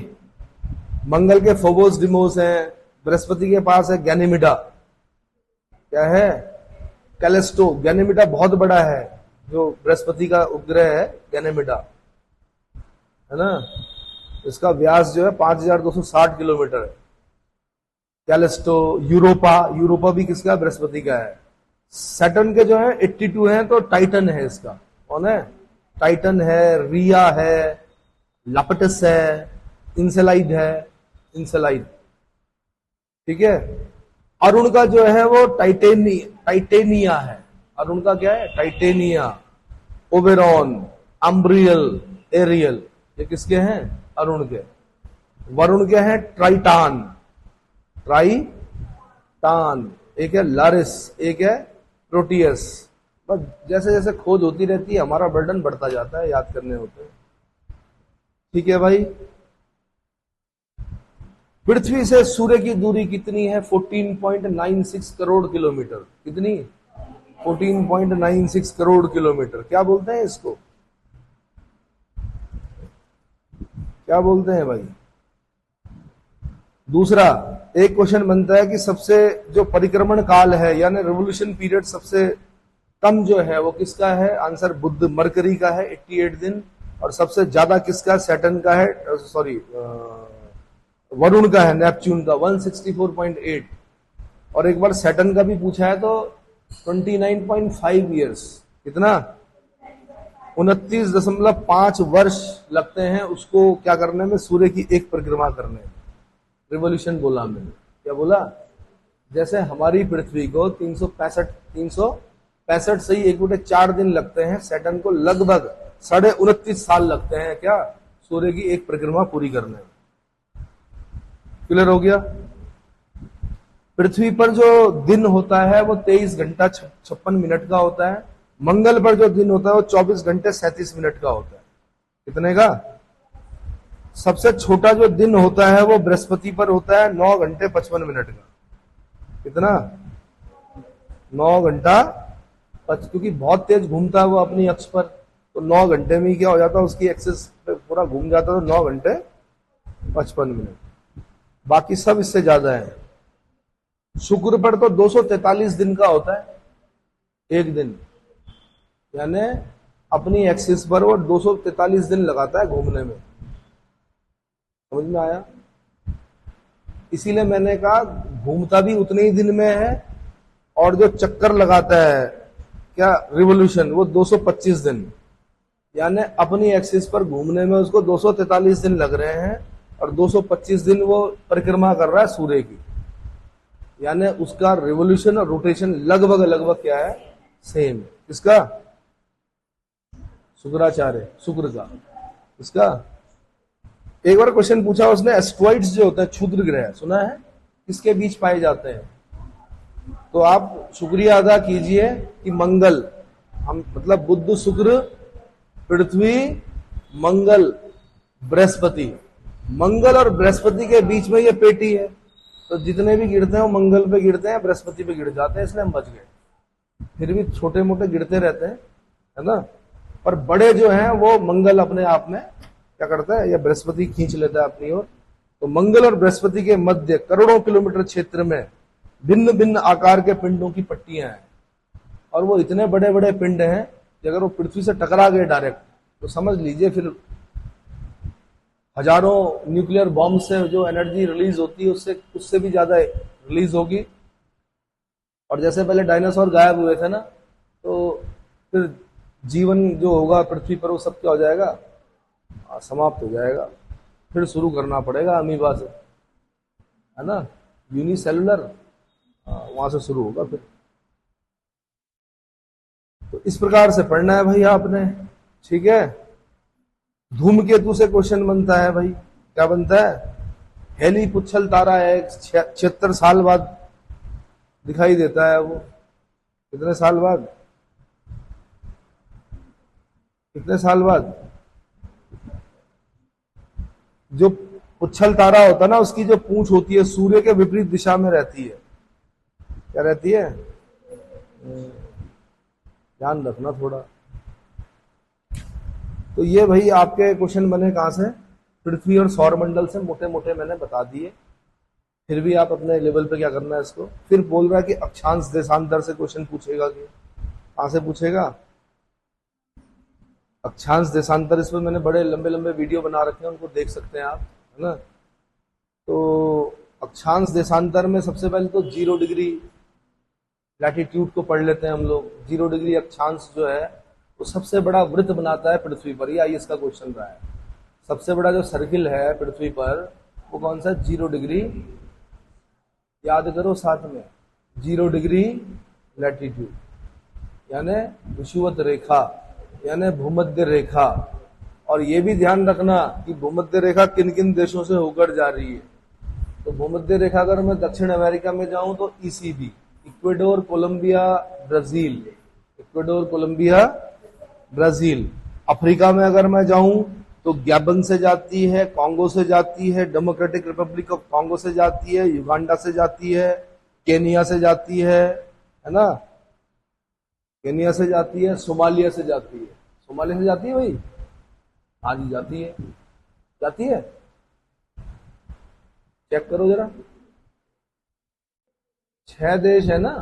मंगल के फोबोस डिमोस हैं। बृहस्पति के पास है गैनीमेडा। क्या है? कैलेस्टो। गैनीमेडा बहुत बड़ा है, जो बृहस्पति का उपग्रह है गैनीमेडा, है ना। इसका व्यास जो है 5260 किलोमीटर है। कैलेस्टो। यूरोपा। यूरोपा भी किसका? बृहस्पति का है। सैटर्न के जो है 82 है, तो टाइटन है इसका। कौन है? टाइटन है, रिया है, लापटस है, इंसेलाइड है। इंसेलाइड। ठीक है। अरुण का जो है वो टाइटेनिया है। अरुण का क्या है? टाइटेनिया। ओबेरॉन, अम्ब्रियल, एरियल, ये किसके हैं? अरुण के। वरुण के हैं ट्राइटान। ट्राइटान। एक है लारिस, एक है प्रोटियस। बस जैसे जैसे खोज होती रहती है हमारा बर्डन बढ़ता जाता है, याद करने होते हैं। ठीक है भाई। पृथ्वी से सूर्य की दूरी कितनी है? 14.96 करोड़ किलोमीटर। कितनी? 14.96 करोड़ किलोमीटर। क्या बोलते हैं इसको? क्या बोलते हैं भाई? दूसरा एक क्वेश्चन बनता है कि सबसे जो परिक्रमण काल है यानी रिवोल्यूशन पीरियड सबसे कम जो है वो किसका है? आंसर बुध मरकरी का है 88 दिन। और सबसे ज्यादा किसका? सैटर्न का है, सॉरी वरुण का है, नेपच्यून का 164.8। और एक बार सैटर्न का भी पूछा है तो 29.5 ईयर्स। कितना? 29.5 वर्ष लगते हैं उसको क्या करने में? सूर्य की एक परिक्रमा करने में। रिवोल्यूशन बोला मैंने। क्या बोला? जैसे हमारी पृथ्वी को 365 से ही 1/4 दिन लगते हैं, सैटर्न को लगभग 29.5 साल लगते हैं क्या? सूर्य की एक परिक्रमा पूरी करने में। क्लियर हो गया? पृथ्वी पर जो दिन होता है वो 23 घंटा 56 मिनट का होता है। मंगल पर जो दिन होता है वो 24 घंटे 37 मिनट का होता है। कितने का? सबसे छोटा जो दिन होता है वो बृहस्पति पर होता है 9 घंटे 55 मिनट का। कितना? 9 घंटा, क्योंकि बहुत तेज घूमता है वो अपनी अक्ष पर, तो 9 घंटे में ही क्या हो जाता है? उसकी एक्सिस पे पूरा घूम जाता है, तो 9 घंटे 55 मिनट। बाकी सब इससे ज्यादा है। शुक्र पर तो 243 दिन का होता है एक दिन, यानी अपनी एक्सिस पर वो 243 दिन लगाता है घूमने में। समझ में आया? इसीलिए मैंने कहा घूमता भी उतने ही दिन में है, और जो चक्कर लगाता है क्या रिवोल्यूशन, वो 225 दिन, यानी अपनी एक्सिस पर घूमने में उसको 243 दिन लग रहे हैं, और 225 दिन वो परिक्रमा कर रहा है सूर्य की। यानी उसका रिवोल्यूशन और रोटेशन लगभग क्या है? सेम। किसका? शुक्राचार्य, शुक्र का। इसका एक बार क्वेश्चन पूछा उसने, एस्ट्रॉइड्स जो होते हैं क्षुद्र ग्रह, सुना है? किसके बीच पाए जाते हैं? तो आप शुक्रिया अदा कीजिए कि मंगल, हम मतलब बुध शुक्र पृथ्वी मंगल बृहस्पति, मंगल और बृहस्पति के बीच में ये पेटी है, तो जितने भी गिरते हैं वो मंगल पे गिरते हैं, बृहस्पति पे गिर जाते हैं, इसलिए हम बच गए। फिर भी छोटे मोटे गिरते रहते हैं, है ना, पर बड़े जो हैं वो मंगल अपने आप में क्या करता है, या बृहस्पति खींच लेता है अपनी ओर। तो मंगल और बृहस्पति के मध्य करोड़ों किलोमीटर क्षेत्र में भिन्न भिन्न आकार के पिंडों की पट्टियां हैं, और वो इतने बड़े बड़े पिंड हैं कि अगर वो पृथ्वी से टकरा गए डायरेक्ट तो समझ लीजिए फिर हजारों न्यूक्लियर बॉम्ब से जो एनर्जी रिलीज होती है उससे भी ज्यादा रिलीज होगी। और जैसे पहले डायनासोर गायब हुए थे ना, तो फिर जीवन जो होगा पृथ्वी पर वो सब क्या हो जाएगा, समाप्त हो जाएगा। फिर शुरू करना पड़ेगा अमीबा से, है ना, यूनिसेलुलर, वहां से शुरू होगा फिर। तो इस प्रकार से पढ़ना है भाई आपने, ठीक है। धूमकेतु से क्वेश्चन बनता है भाई, क्या बनता है? हेली पुच्छल तारा है, 76 साल बाद दिखाई देता है वो। कितने साल बाद? कितने साल बाद? जो पुच्छल तारा होता है ना, उसकी जो पूंछ होती है सूर्य के विपरीत दिशा में रहती है। क्या रहती है? ध्यान रखना थोड़ा। तो ये भाई आपके क्वेश्चन बने कहां से? पृथ्वी और सौर मंडल से, मोटे मोटे मैंने बता दिए। फिर भी आप अपने लेवल पे क्या करना है इसको। फिर बोल रहा है कि अक्षांश देशांतर से क्वेश्चन पूछेगा, कि कहां से पूछेगा? अक्षांश देशांतर, इस पर मैंने बड़े लंबे लंबे वीडियो बना रखे हैं, उनको देख सकते हैं आप, है ना। तो अक्षांश देशांतर में सबसे पहले तो 0 डिग्री लैटिट्यूड को पढ़ लेते हैं हम लोग। 0 डिग्री अक्षांश जो है वो सबसे बड़ा वृत्त बनाता है पृथ्वी पर। ये आईएएस का क्वेश्चन रहा है। सबसे बड़ा जो सर्किल है पृथ्वी पर वो कौन सा? 0 डिग्री, याद करो साथ में, 0 डिग्री लैटिट्यूड, यानी विषुवत रेखा, यानी भूमध्य रेखा। और ये भी ध्यान रखना कि भूमध्य रेखा किन किन देशों से होकर जा रही है। तो भूमध्य रेखा अगर मैं दक्षिण अमेरिका में जाऊं तो ECB, Ecuador, Colombia, Brazil, Ecuador, Colombia, Brazil. Africa में अगर मैं जाऊं तो गैबन से जाती है, कांगो से जाती है, डेमोक्रेटिक रिपब्लिक ऑफ कांगो से जाती है, युगांडा से जाती है, केनिया से जाती है ना, केनिया से जाती है, सोमालिया से जाती है। सोमालिया से जाती है भाई? हाँ जी जाती है, जाती है, चेक करो जरा। 6 देश है ना,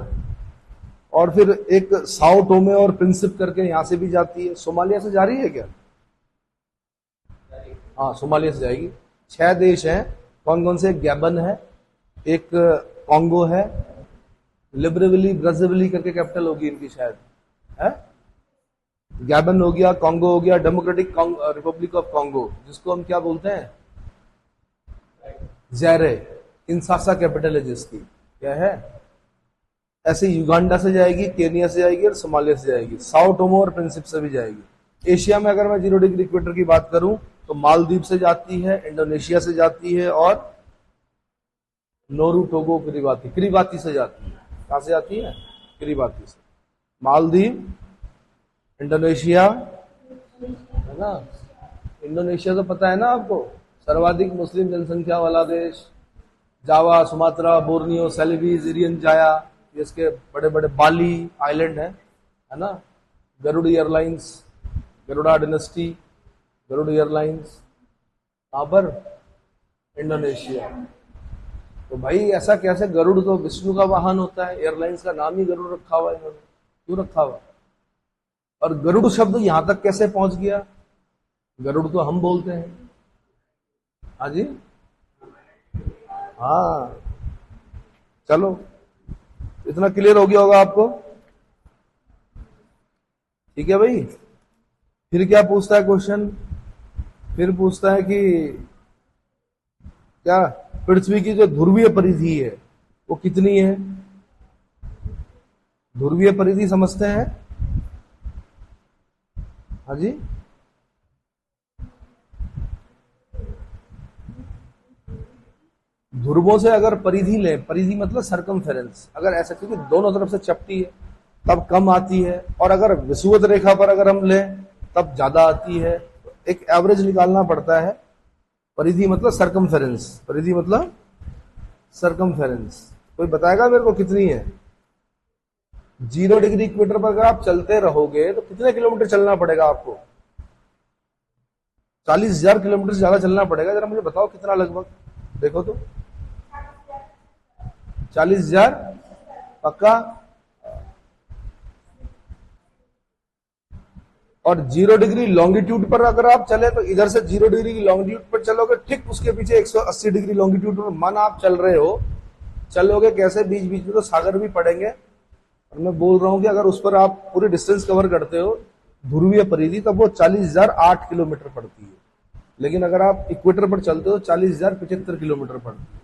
और फिर एक साओ टोमे और प्रिंसिप करके यहां से भी जाती है। सोमालिया से जा रही है क्या? हाँ सोमालिया से जाएगी। 6 देश हैं, कौन कौन से? गैबन है, एक कांगो है, लिब्रेविली ब्राजीविली करके कैपिटल होगी इनकी शायद, है। गैबन हो गया, कांगो हो गया, डेमोक्रेटिक रिपब्लिक ऑफ कांगो, जिसको हम क्या बोलते हैं? ज़ैरे। किंशासा कैपिटल है जिसकी, क्या है? ऐसे युगांडा से जाएगी, केनिया से जाएगी और सोमालिया से जाएगी। साओ टोमो और प्रिंसिप से भी जाएगी। एशिया में अगर मैं 0 डिग्री इक्वेटर की बात करूं तो मालदीव से जाती है, इंडोनेशिया से जाती है, और नोरू टोगो किरीबाती से जाती है। कहां से जाती है? किरीबाती से। मालदीव, इंडोनेशिया, है ना। इंडोनेशिया तो पता है ना आपको, सर्वाधिक मुस्लिम जनसंख्या वाला देश। जावा, सुमात्रा, बोर्नियो, सेलिबीज, इरियन जाया, ये इसके बड़े बड़े बाली आइलैंड है ना। Garuda airlines, Garuda dynasty, Garuda airlines, कहां पर? इंडोनेशिया। तो भाई ऐसा कैसे? गरुड़ तो विष्णु का वाहन होता है, एयरलाइंस का नाम ही गरुड़ रखा हुआ है इन्होंने, क्यों रखा हुआ? और गरुड़ शब्द यहां तक कैसे पहुंच गया? गरुड़ तो हम बोलते हैं। हाँ जी, हाँ, चलो इतना क्लियर हो गया होगा आपको, ठीक है भाई। फिर क्या पूछता है क्वेश्चन? फिर पूछता है कि क्या पृथ्वी की जो ध्रुवीय परिधि है वो कितनी है? ध्रुवीय परिधि समझते हैं? हाँ जी, ध्रुवों से अगर परिधि लें, परिधि मतलब सरकमफेरेंस, अगर ऐसा, क्योंकि दोनों तरफ से चपटी है तब कम आती है, और अगर विषुवत रेखा पर अगर हम लें तब ज्यादा आती है। एक एवरेज निकालना पड़ता है। परिधि मतलब सरकमफेरेंस, परिधि मतलब सरकमफेरेंस। कोई बताएगा मेरे को कितनी है? 0 डिग्री इक्वेटर पर अगर आप चलते रहोगे तो कितने किलोमीटर चलना पड़ेगा आपको? 40,000 किलोमीटर से ज्यादा चलना पड़ेगा। जरा मुझे बताओ कितना लगभग, देखो तो। 40,000 पक्का? और 0 डिग्री लॉन्गिट्यूड पर अगर आप चले तो इधर से 0 डिग्री की लॉन्गिट्यूड पर चलोगे, ठीक उसके पीछे 180 डिग्री लॉन्गिट्यूड पर मन आप चल रहे हो, चलोगे कैसे? बीच बीच में तो सागर भी पड़ेंगे। और मैं बोल रहा हूं कि अगर उस पर आप पूरी डिस्टेंस कवर करते हो ध्रुवीय परिधि, तब वो 40,008 किलोमीटर पड़ती है। लेकिन अगर आप इक्वेटर पर चलते हो 40,075 किलोमीटर पड़ती है।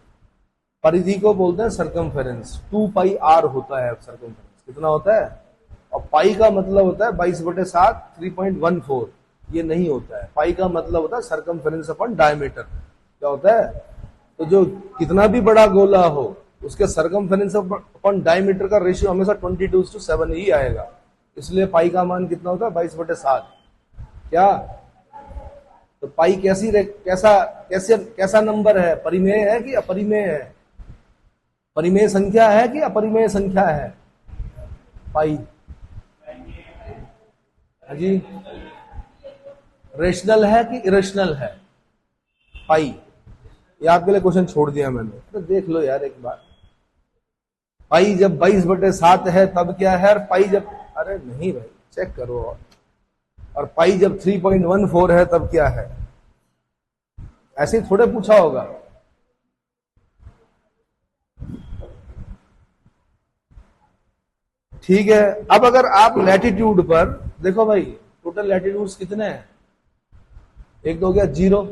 परिधि को बोलते हैं सरकमफेरेंस। 2πr होता है सरकमफेरेंस। कितना होता है? और पाई का मतलब होता है 22/7, 3.14। ये नहीं होता है। पाई का मतलब होता है सरकमफेरेंस अपॉन डायमीटर। क्या होता है? तो जो कितना भी बड़ा गोला हो उसके सरकमफेरेंस अपॉन डायमीटर का रेशियो हमेशा 22:7 ही आएगा। इसलिए पाई का मान कितना होता है? 22/7। क्या? तो पाई कैसा नंबर है? परिमेय है कि अपरिमेय है? परिमेय संख्या है कि अपरिमेय संख्या है पाई? हाँ जी, रेशनल है कि इरेशनल है पाई? ये आपके लिए क्वेश्चन छोड़ दिया मैंने, तो देख लो यार एक बार। पाई जब 22/7 है तब क्या है, और पाई जब, अरे नहीं भाई चेक करो, और पाई जब 3.14 है तब क्या है? ऐसे ही थोड़े पूछा होगा। ठीक है, अब अगर आप लैटिट्यूड पर देखो भाई, टोटल लैटिट्यूड्स कितने हैं? एक तो हो गया 0,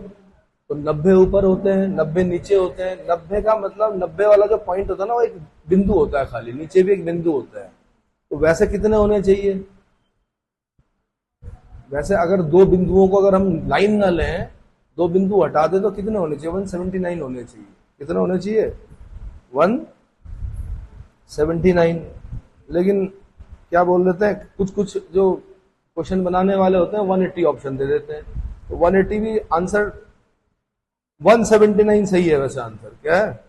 तो 90 ऊपर होते हैं, 90 नीचे होते हैं। 90 का मतलब 90 वाला जो पॉइंट होता है ना, वो एक बिंदु होता है खाली, नीचे भी एक बिंदु होता है। तो वैसे कितने होने चाहिए? वैसे अगर दो बिंदुओं को अगर हम लाइन ना लें, दो बिंदु हटा दे, तो कितने होने चाहिए? 179 होने चाहिए। कितने होने चाहिए? 179। लेकिन क्या बोल देते हैं, कुछ कुछ जो क्वेश्चन बनाने वाले होते हैं 180 ऑप्शन दे देते हैं। तो 180 भी आंसर, 179 सही है वैसे आंसर। क्या है?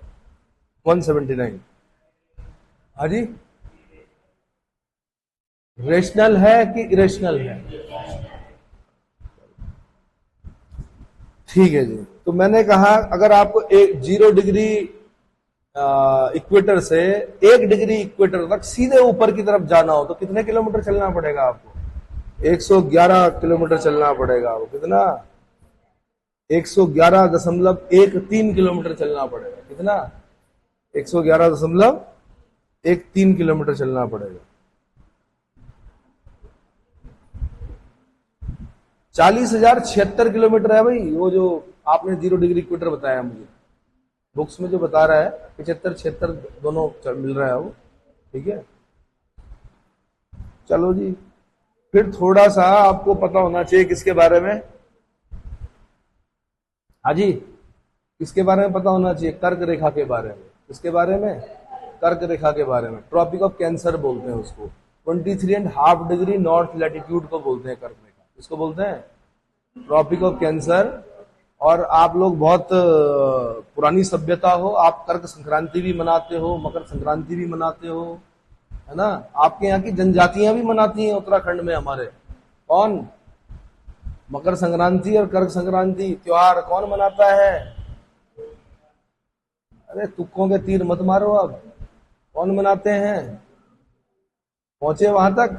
179। हाँ जी, रेशनल है कि इरेशनल है? ठीक है जी। तो मैंने कहा अगर आपको 0 डिग्री इक्वेटर से 1 डिग्री इक्वेटर तक सीधे ऊपर की तरफ जाना हो तो कितने किलोमीटर चलना पड़ेगा आपको? 111 किलोमीटर चलना पड़ेगा आपको। कितना? 111.13 किलोमीटर चलना पड़ेगा। कितना? 111.13 किलोमीटर चलना पड़ेगा। 40,076 किलोमीटर है भाई, वो जो आपने 0 डिग्री इक्वेटर बताया मुझे। बुक्स में जो बता रहा है 75 76 दोनों मिल रहा है वो। ठीक है, चलो जी। फिर थोड़ा सा आपको पता होना चाहिए किसके बारे में? हाँ जी, किसके बारे में पता होना चाहिए? कर्क रेखा के बारे में। किसके बारे में? कर्क रेखा के बारे में। ट्रॉपिक ऑफ कैंसर बोलते हैं उसको। 23.5 डिग्री नॉर्थ लैटिट्यूड को बोलते हैं कर्क रेखा। किसको बोलते हैं? Tropic of cancer. और आप लोग बहुत पुरानी सभ्यता हो, आप कर्क संक्रांति भी मनाते हो, मकर संक्रांति भी मनाते हो, है ना? आपके यहाँ की जनजातियां भी मनाती हैं उत्तराखंड में हमारे। कौन? मकर संक्रांति और कर्क संक्रांति त्योहार कौन मनाता है? अरे तुक्कों के तीर मत मारो अब। कौन मनाते हैं? पहुंचे वहां तक?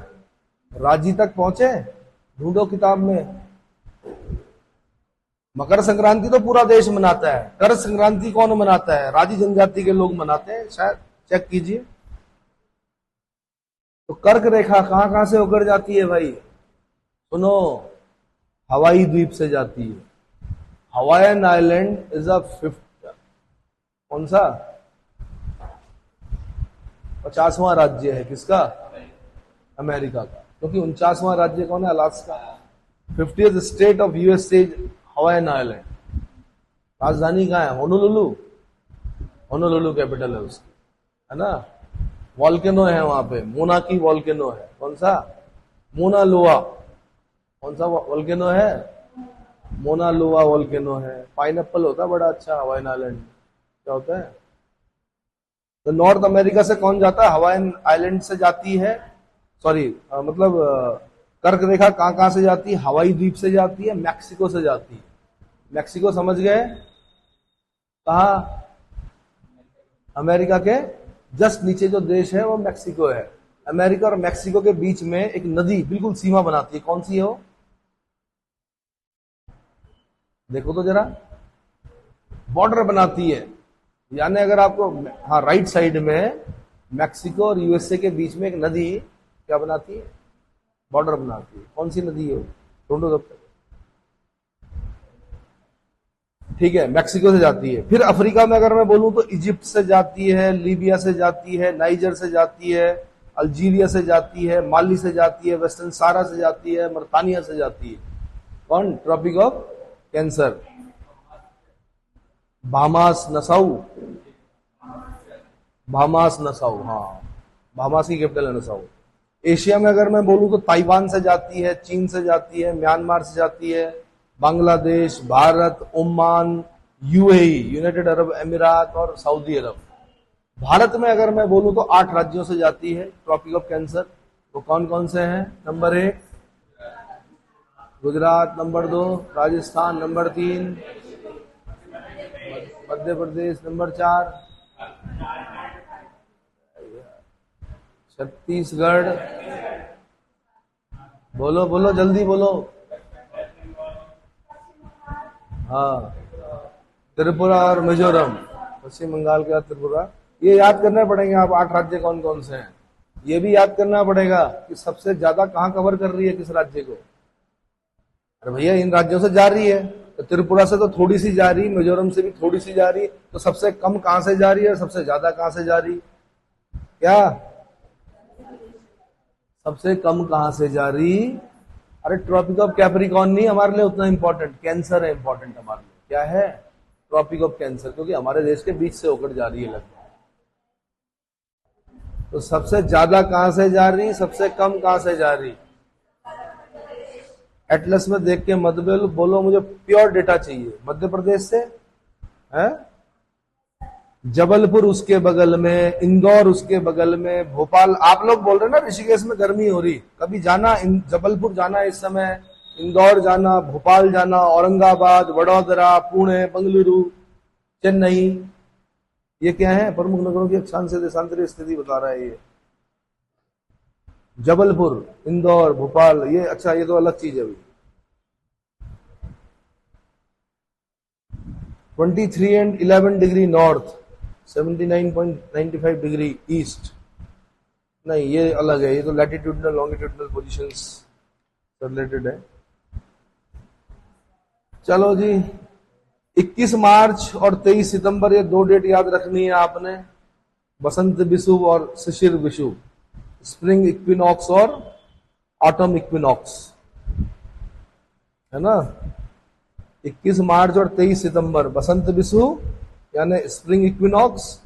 रांची तक पहुंचे? ढूंढो किताब में। मकर संक्रांति तो पूरा देश मनाता है, कर्क संक्रांति कौन मनाता है? राजी जनजाति के लोग मनाते हैं शायद, चेक कीजिए। तो कर्क रेखा कहां कहां से होकर जाती है भाई? सुनो, हवाई द्वीप से जाती है। Hawaiian island is a 5th, कौन सा? 50वां राज्य है किसका? अमेरिका का। क्योंकि 49वां राज्य कौन है? Alaska. 50th state of USA Hawaiian island. राजधानी कहाँ है? होनोलुलु। होनोलुलु कैपिटल है उसकी, है ना। वॉल्केनो है वहां पे, मोना की वॉल्केनो है। कौन सा? मोना लोआ। कौन सा वॉल्केनो है? मोना लोआ वॉल्केनो है। पाइनएप्पल होता है बड़ा अच्छा हवाईन आइलैंड। क्या होता है? तो नॉर्थ अमेरिका से कौन जाता है? हवाईन आइलैंड से जाती है, सॉरी मतलब कर्क रेखा कहां कहां से जाती है? हवाई द्वीप से जाती है, मैक्सिको से जाती है। मैक्सिको समझ गए? कहा? अमेरिका के जस्ट नीचे जो देश है वो मैक्सिको है। अमेरिका और मैक्सिको के बीच में एक नदी बिल्कुल सीमा बनाती है। कौन सी है वो? देखो तो जरा, बॉर्डर बनाती है। यानी अगर आपको, हाँ, राइट साइड में मैक्सिको और यूएसए के बीच में एक नदी क्या बनाती है? बॉर्डर बनाती है। कौन सी नदी है वो? ढूंढो तब तक। ठीक है, मैक्सिको से जाती है। फिर अफ्रीका में अगर मैं बोलूं तो इजिप्ट से जाती है, लीबिया से जाती है, नाइजर से जाती है, अल्जीरिया से जाती है, माली से जाती है, वेस्टर्न सारा से जाती है, मरतानिया से जाती है। कौन? Tropic of cancer. Bahamas Nassau. Bahamas Nassau, हाँ, बाहामास की कैपिटल है नसाउ। एशिया में अगर मैं बोलूं तो ताइवान से जाती है, चीन से जाती है, म्यांमार से जाती है, Bangladesh, Bharat, Oman, UAE, United Arab अमीरात और सऊदी अरब। भारत में अगर मैं बोलूं तो 8 राज्यों से जाती है ट्रॉपिक ऑफ कैंसर। वो कौन कौन से हैं? Number 1 Gujarat, number 2 Rajasthan, number 3 Madhya Pradesh, number 4 Chhattisgarh. बोलो बोलो जल्दी बोलो। हाँ, त्रिपुरा और मिजोरम। पश्चिम बंगाल के बाद त्रिपुरा। ये याद करना पड़ेंगे आप 8 राज्य कौन कौन से हैं। ये भी याद करना पड़ेगा कि सबसे ज्यादा कहां कवर कर रही है किस राज्य को। अरे भैया इन राज्यों से जा रही है, तो त्रिपुरा से तो थोड़ी सी जा रही, मिजोरम से भी थोड़ी सी जा रही, तो सबसे कम कहां से जा रही है और सबसे ज्यादा कहां से जा रही? क्या? सबसे कम कहां से जा रही? अरे ट्रॉपिक ऑफ कैप्रिकॉर्न नहीं हमारे लिए उतना इंपॉर्टेंट, कैंसर है इंपॉर्टेंट हमारे लिए। क्या है? ट्रॉपिक ऑफ कैंसर, क्योंकि हमारे देश के बीच से होकर जा रही है लगभग। तो सबसे ज्यादा कहां से जा रही, सबसे कम कहां से जा रही? एटलस में देख के मत बोलो, मुझे प्योर डेटा चाहिए। मध्य प्रदेश से है, जबलपुर उसके बगल में, इंदौर उसके बगल में, भोपाल। आप लोग बोल रहे ना ऋषिकेश में गर्मी हो रही, कभी जाना जबलपुर जाना इस समय, इंदौर जाना, भोपाल जाना, औरंगाबाद, वडोदरा, पुणे, बंगलुरु, चेन्नई। ये क्या है? प्रमुख नगरों की अक्षांश से देशांतरीय स्थिति बता रहा है ये। जबलपुर, इंदौर, भोपाल, ये अच्छा, ये तो अलग चीज है अभी। 23 and 11 degree north, 79.95 degree east. नहीं, ये अलग है, ये तो लैटिट्यूडनल लॉन्गिट्यूडनल पोजीशंस से रिलेटेड है। चलो जी, 21 मार्च और 23 सितंबर ये 2 डेट याद रखनी है आपने। बसंत विषुव और शिशिर विषुव, स्प्रिंग इक्विनॉक्स और ऑटम इक्विनॉक्स, है ना। 21 मार्च और 23 सितंबर बसंत विषुव यानी स्प्रिंग इक्विनॉक्स,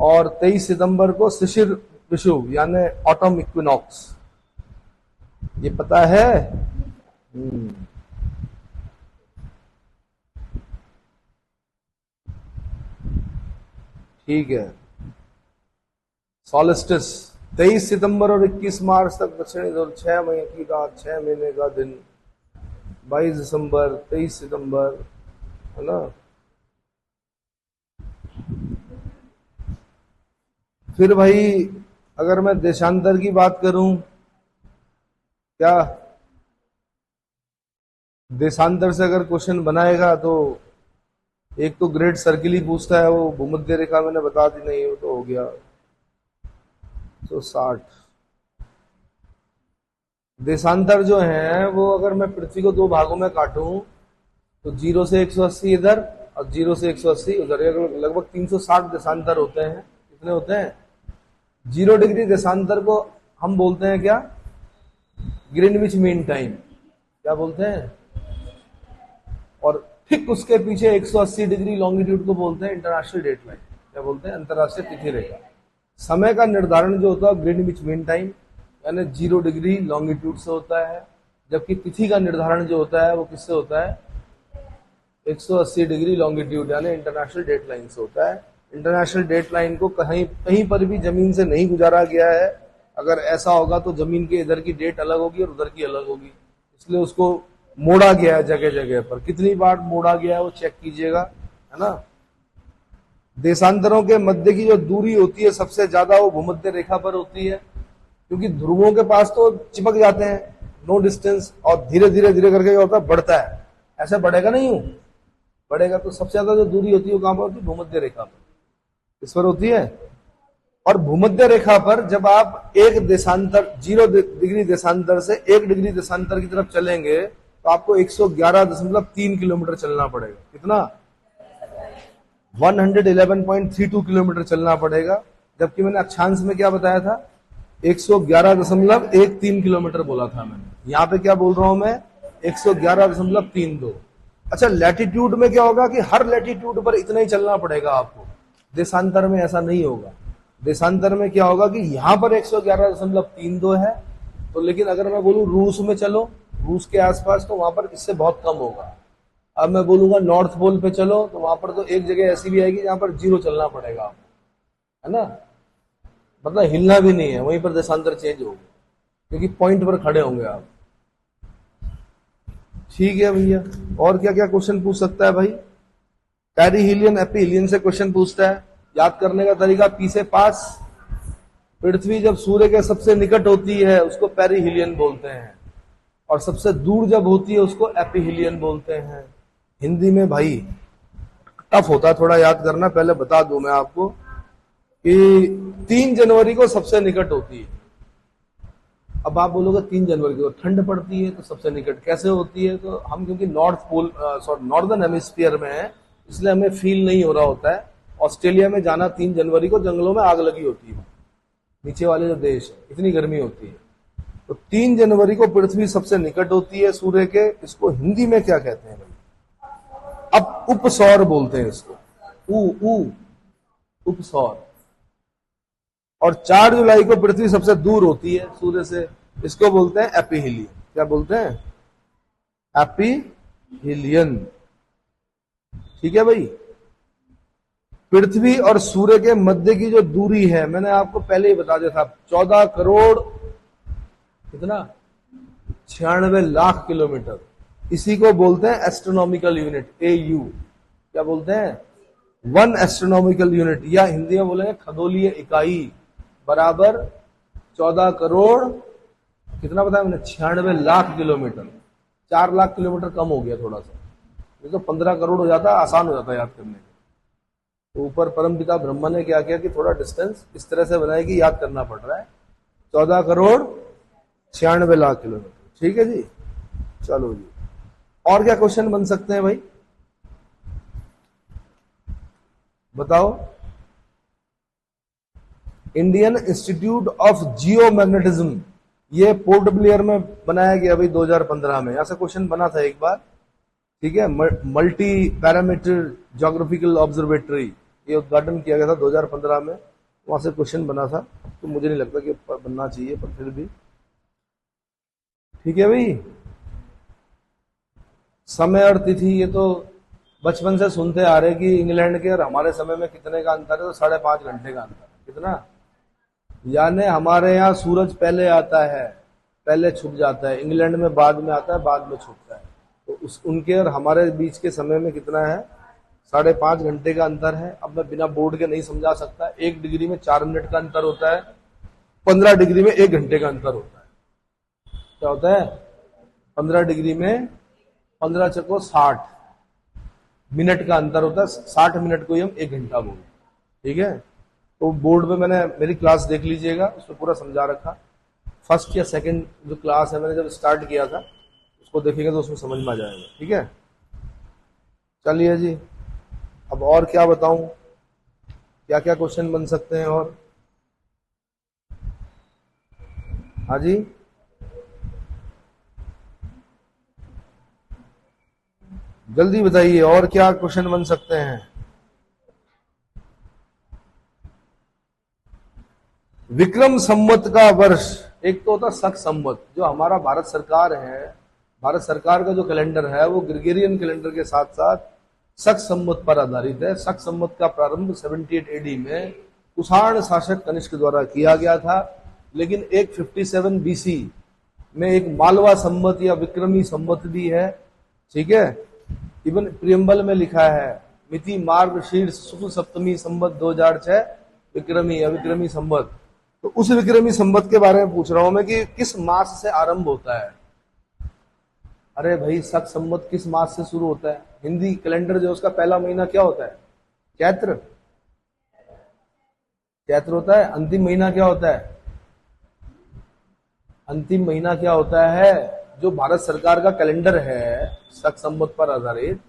और 23 सितंबर को शिशिर विषुव यानी ऑटम इक्विनॉक्स। ये पता है? ठीक है। सॉलिस्टिस 23 सितंबर और 21 मार्च तक दक्षिणी ध्रुव, 6 महीने की रात, 6 महीने का दिन, 22 दिसंबर, 23 सितंबर, है ना। फिर भाई अगर मैं देशांतर की बात करूं, क्या देशांतर से अगर क्वेश्चन बनाएगा तो एक तो ग्रेट सर्किल ही पूछता है, वो भूमध्य रेखा मैंने बता दी, नहीं वो तो हो गया। तो 60 देशांतर जो है वो अगर मैं पृथ्वी को 2 भागों में काटूं तो 0 से 180 इधर और 0 से 180 उधर, लगभग 360 देशांतर होते हैं। कितने होते हैं? 0 डिग्री देशांतर को हम बोलते हैं क्या? Greenwich mean time. क्या बोलते हैं, और ठीक उसके पीछे 180 डिग्री लॉन्गिट्यूड को बोलते हैं इंटरनेशनल डेट लाइन। क्या बोलते हैं, अंतरराष्ट्रीय तिथि रेखा। समय का निर्धारण जो होता है ग्रीनविच मीन टाइम यानी 0 डिग्री लॉन्गिट्यूड से होता है, जबकि तिथि का निर्धारण जो होता है वो किससे होता है, 180 डिग्री लॉन्गिट्यूड यानी इंटरनेशनल डेट लाइन से होता है। इंटरनेशनल डेट लाइन को कहीं कहीं पर भी जमीन से नहीं गुजारा गया है। अगर ऐसा होगा तो जमीन के इधर की डेट अलग होगी और उधर की अलग होगी, इसलिए उसको मोड़ा गया है जगह जगह पर। कितनी बार मोड़ा गया है वो चेक कीजिएगा, है ना। देशांतरों के मध्य की जो दूरी होती है सबसे ज्यादा वो भूमध्य रेखा पर होती है, क्योंकि ध्रुवों के पास तो चिपक जाते हैं, नो डिस्टेंस, और धीरे धीरे धीरे करके क्या होता है, बढ़ता है। ऐसे बढ़ेगा नहीं हूं, बढ़ेगा तो सबसे ज्यादा जो दूरी होती है वो कहां पर होती है, भूमध्य रेखा पर, इस पर होती है। और भूमध्य रेखा पर जब आप एक देशांतर 0 डिग्री देशांतर से 1 डिग्री देशांतर की तरफ चलेंगे तो आपको 111.3 किलोमीटर चलना पड़ेगा। कितना, 111.32 किलोमीटर चलना पड़ेगा, जबकि मैंने अक्षांश में क्या बताया था, 111.13 किलोमीटर बोला था मैंने। यहां पे क्या बोल रहा हूं मैं, 111.32। अच्छा, लैटिट्यूड में क्या होगा कि हर लैटिट्यूड पर इतना ही चलना पड़ेगा आपको, देशांतर में ऐसा नहीं होगा। देशांतर में क्या होगा कि यहां पर 111.32 है, तो लेकिन अगर मैं बोलूं रूस में चलो, रूस के आसपास, तो वहां पर इससे बहुत कम होगा। अब मैं बोलूंगा नॉर्थ पोल पे चलो, तो वहां पर तो एक जगह ऐसी भी आएगी जहां पर 0 चलना पड़ेगा आपको, है ना, मतलब हिलना भी नहीं है, वहीं पर देशांतर चेंज होगा, क्योंकि पॉइंट पर खड़े होंगे आप। ठीक है भैया, और क्या क्या क्वेश्चन पूछ सकता है भाई, पेरिहिलियन एपिहिलियन से क्वेश्चन पूछता है। याद करने का तरीका, पी से पास। पृथ्वी जब सूर्य के सबसे निकट होती है उसको पेरिहिलियन बोलते हैं, और सबसे दूर जब होती है उसको एपिहिलियन बोलते हैं। हिंदी में भाई टफ होता है थोड़ा याद करना, पहले बता दूं मैं आपको कि 3 जनवरी को सबसे निकट होती है। अब आप बोलोगे 3 जनवरी को ठंड पड़ती है तो सबसे निकट कैसे होती है, तो हम क्योंकि नॉर्दर्न हेमिस्फीयर में है इसलिए हमें फील नहीं हो रहा होता है। ऑस्ट्रेलिया में जाना 3 जनवरी को, जंगलों में आग लगी होती है, नीचे वाले जो देश है, इतनी गर्मी होती है। तो 3 जनवरी को पृथ्वी सबसे निकट होती है सूर्य के। इसको हिंदी में क्या कहते हैं भाई, अब उपसौर बोलते हैं इसको, उपसौर। और 4 जुलाई को पृथ्वी सबसे दूर होती है सूर्य से, इसको बोलते हैं एपिहिलियन। क्या बोलते हैं, एपिहिलियन। ठीक है भाई। पृथ्वी और सूर्य के मध्य की जो दूरी है मैंने आपको पहले ही बता दिया था, 14 करोड़ कितना, 96 लाख किलोमीटर। इसी को बोलते हैं एस्ट्रोनॉमिकल यूनिट, AU। क्या बोलते हैं, 1 एस्ट्रोनॉमिकल यूनिट, या हिंदी में बोलेंगे खगोलीय इकाई, बराबर 14 करोड़ कितना बताया मैंने, 96 लाख किलोमीटर। 4 लाख किलोमीटर कम हो गया थोड़ा सा, ये तो 15 करोड़ हो जाता, आसान हो जाता याद करने। तो ऊपर परमपिता ब्रह्मा ने क्या किया कि थोड़ा डिस्टेंस इस तरह से बनाया कि याद करना पड़ रहा है, 14 करोड़ 96 लाख किलोमीटर। ठीक है जी, चलो जी, और क्या क्वेश्चन बन सकते हैं भाई, बताओ। इंडियन इंस्टीट्यूट ऑफ जियोमैग्नेटिज्म, ये पोर्ट ब्लेयर में बनाया गया भाई 2015 में, ऐसा क्वेश्चन बना था एक बार। ठीक है, मल्टी पैरामीटर ज्योग्राफिकल ऑब्जर्वेटरी, ये उद्घाटन किया गया था 2015 में, वहां से क्वेश्चन बना था। तो मुझे नहीं लगता कि बनना चाहिए, पर फिर भी ठीक है भाई। समय और तिथि, ये तो बचपन से सुनते आ रहे कि इंग्लैंड के और हमारे समय में कितने का अंतर है, तो 5.5 घंटे का अंतर है। कितना, यानी हमारे यहाँ सूरज पहले आता है, पहले छुप जाता है, इंग्लैंड में बाद में आता है, बाद में छुपता है। तो उस उनके और हमारे बीच के समय में कितना है, 5.5 घंटे का अंतर है। अब मैं बिना बोर्ड के नहीं समझा सकता। 1 डिग्री में 4 मिनट का अंतर होता है, 15 डिग्री में 1 घंटे का अंतर होता है। क्या होता है, 15 डिग्री में 15 चको 60 मिनट का अंतर होता है। 60 मिनट को ही हम 1 घंटा बोलते। ठीक है, तो बोर्ड पे मैंने मेरी क्लास देख लीजिएगा, उसमें पूरा समझा रखा। फर्स्ट या सेकंड जो क्लास है मैंने जब स्टार्ट किया था, उसको देखेंगे तो उसमें समझ में आ जाएगा। ठीक है, चलिए जी, अब और क्या बताऊं, क्या क्या क्वेश्चन बन सकते हैं और। हाँ जी, जल्दी बताइए और क्या क्वेश्चन बन सकते हैं। विक्रम संवत का वर्ष, एक तो होता शक संवत, जो हमारा भारत सरकार है, भारत सरकार का जो कैलेंडर है वो ग्रेगोरियन कैलेंडर के साथ साथ शक संवत पर आधारित है। शक संवत का प्रारंभ 78 एडी में कुषाण शासक कनिष्क द्वारा किया गया था, लेकिन एक 57 बीसी में एक मालवा संवत या विक्रमी संवत भी है, ठीक है। इवन प्रियम्बल में लिखा है मिति मार्ग शीर्ष शुक्ल सप्तमी संवत 2006 विक्रमी या विक्रमी संवत। तो उस विक्रमी संवत के बारे में पूछ रहा हूं मैं कि किस मास से आरंभ होता है। अरे भाई शक संवत किस मास से शुरू होता है? हिंदी कैलेंडर जो उसका पहला महीना क्या होता है? चैत्र, चैत्र होता है। अंतिम महीना क्या होता है? अंतिम महीना क्या होता है? जो भारत सरकार का कैलेंडर है शक संवत पर आधारित,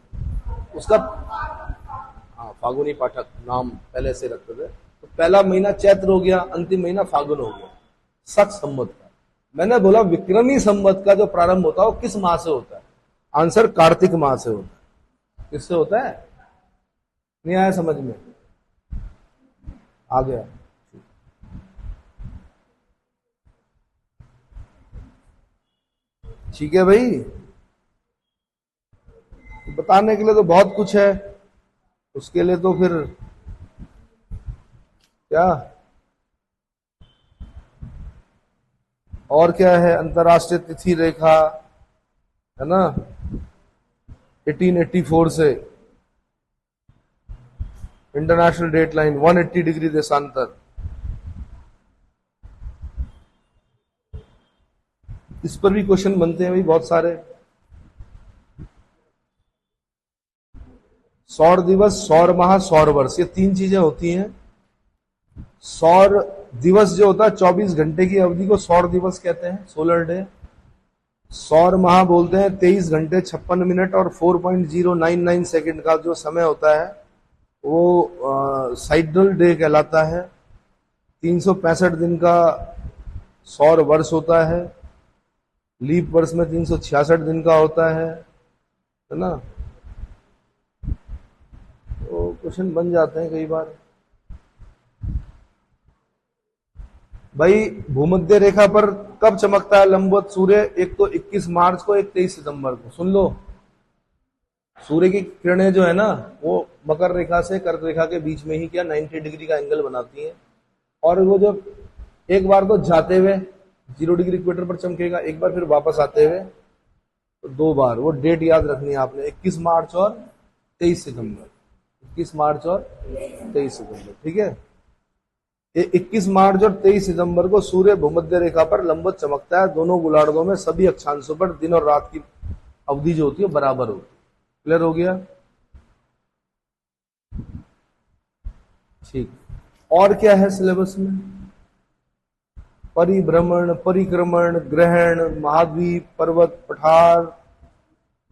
उसका हाँ फागुनी पाठक नाम पहले से रखते थे, तो पहला महीना चैत्र हो गया, अंतिम महीना फागुन हो गया शक संवत का। मैंने बोला विक्रमी संवत का जो प्रारंभ होता है वो किस माह से होता है? आंसर कार्तिक माह से होता है। किससे होता है? नहीं आया समझ में? आ गया? ठीक है भाई, बताने के लिए तो बहुत कुछ है, उसके लिए तो फिर क्या और क्या है। अंतरराष्ट्रीय तिथि रेखा है ना 1884 से, इंटरनेशनल डेट लाइन 180 डिग्री देशांतर, इस पर भी क्वेश्चन बनते हैं भाई बहुत सारे। सौर दिवस, सौर माह, सौर वर्ष, ये तीन चीजें होती हैं। सौर दिवस जो होता है 24 घंटे की अवधि को सौर दिवस कहते हैं, सोलर डे। सौर माह बोलते हैं 23 घंटे 56 मिनट और 4.099 सेकंड का जो समय होता है वो साइडल डे कहलाता है। 365 दिन का सौर वर्ष होता है, लीप वर्ष में 366 दिन का होता है ना। तो क्वेश्चन बन जाते हैं कई बार। भाई भूमध्य रेखा पर कब चमकता है लंबवत सूर्य? एक तो 21 मार्च को, एक 23 सितंबर को। सुन लो, सूर्य की किरणें जो है ना वो मकर रेखा से कर्क रेखा के बीच में ही क्या 90 डिग्री का एंगल बनाती हैं, और वो जब एक बार तो जाते हुए 0 डिग्री इक्वेटर पर चमकेगा, एक बार फिर वापस आते हुए, तो 2 बार। वो डेट याद रखनी है आपने, 21 मार्च और 23 सितंबर। 21 मार्च और 23 सितंबर, ठीक है। 21 मार्च और 23 सितंबर को सूर्य भूमध्य रेखा पर लंबवत चमकता है। दोनों गोलार्धों में सभी अक्षांशों पर दिन और रात की अवधि जो होती है बराबर होती है। क्लियर हो गया? ठीक। और क्या है सिलेबस में? परिभ्रमण, परिक्रमण, ग्रहण, महाद्वीप, पर्वत, पठार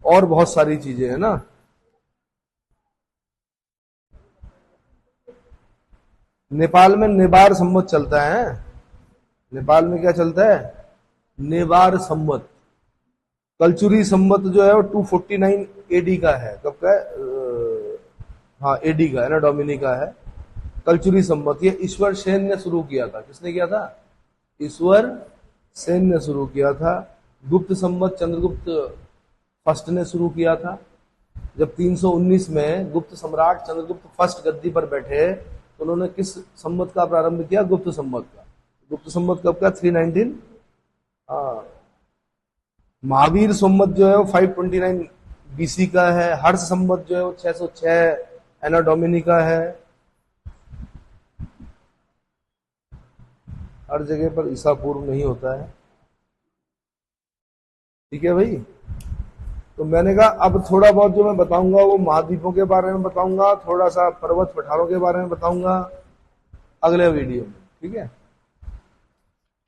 और बहुत सारी चीजें है ना। नेपाल में नेबार संवत चलता है। नेपाल में क्या चलता है? नेबार संवत। कलचुरी संवत जो है वो 249 एडी का है। कब का है? हाँ एडी का है ना, डोमिनी का है कलचुरी संवत। ये ईश्वर सेन ने शुरू किया था। किसने किया था? ईश्वर सेन ने शुरू किया था। गुप्त संवत चंद्रगुप्त फर्स्ट ने शुरू किया था। जब 319 में गुप्त सम्राट चंद्रगुप्त फर्स्ट गद्दी पर बैठे तो उन्होंने किस संवत का प्रारंभ किया? गुप्त संवत का। गुप्त संवत कब का? 319। हाँ। महावीर संवत जो है वो 529 बीसी का है। हर्ष संवत जो है वो 606 एना डोमिनी का है। हर जगह पर ईसा पूर्व नहीं होता है, ठीक है भाई। तो मैंने कहा अब थोड़ा बहुत जो मैं बताऊंगा वो महाद्वीपों के बारे में बताऊंगा, थोड़ा सा पर्वत पठारों के बारे में बताऊंगा अगले वीडियो में, ठीक है।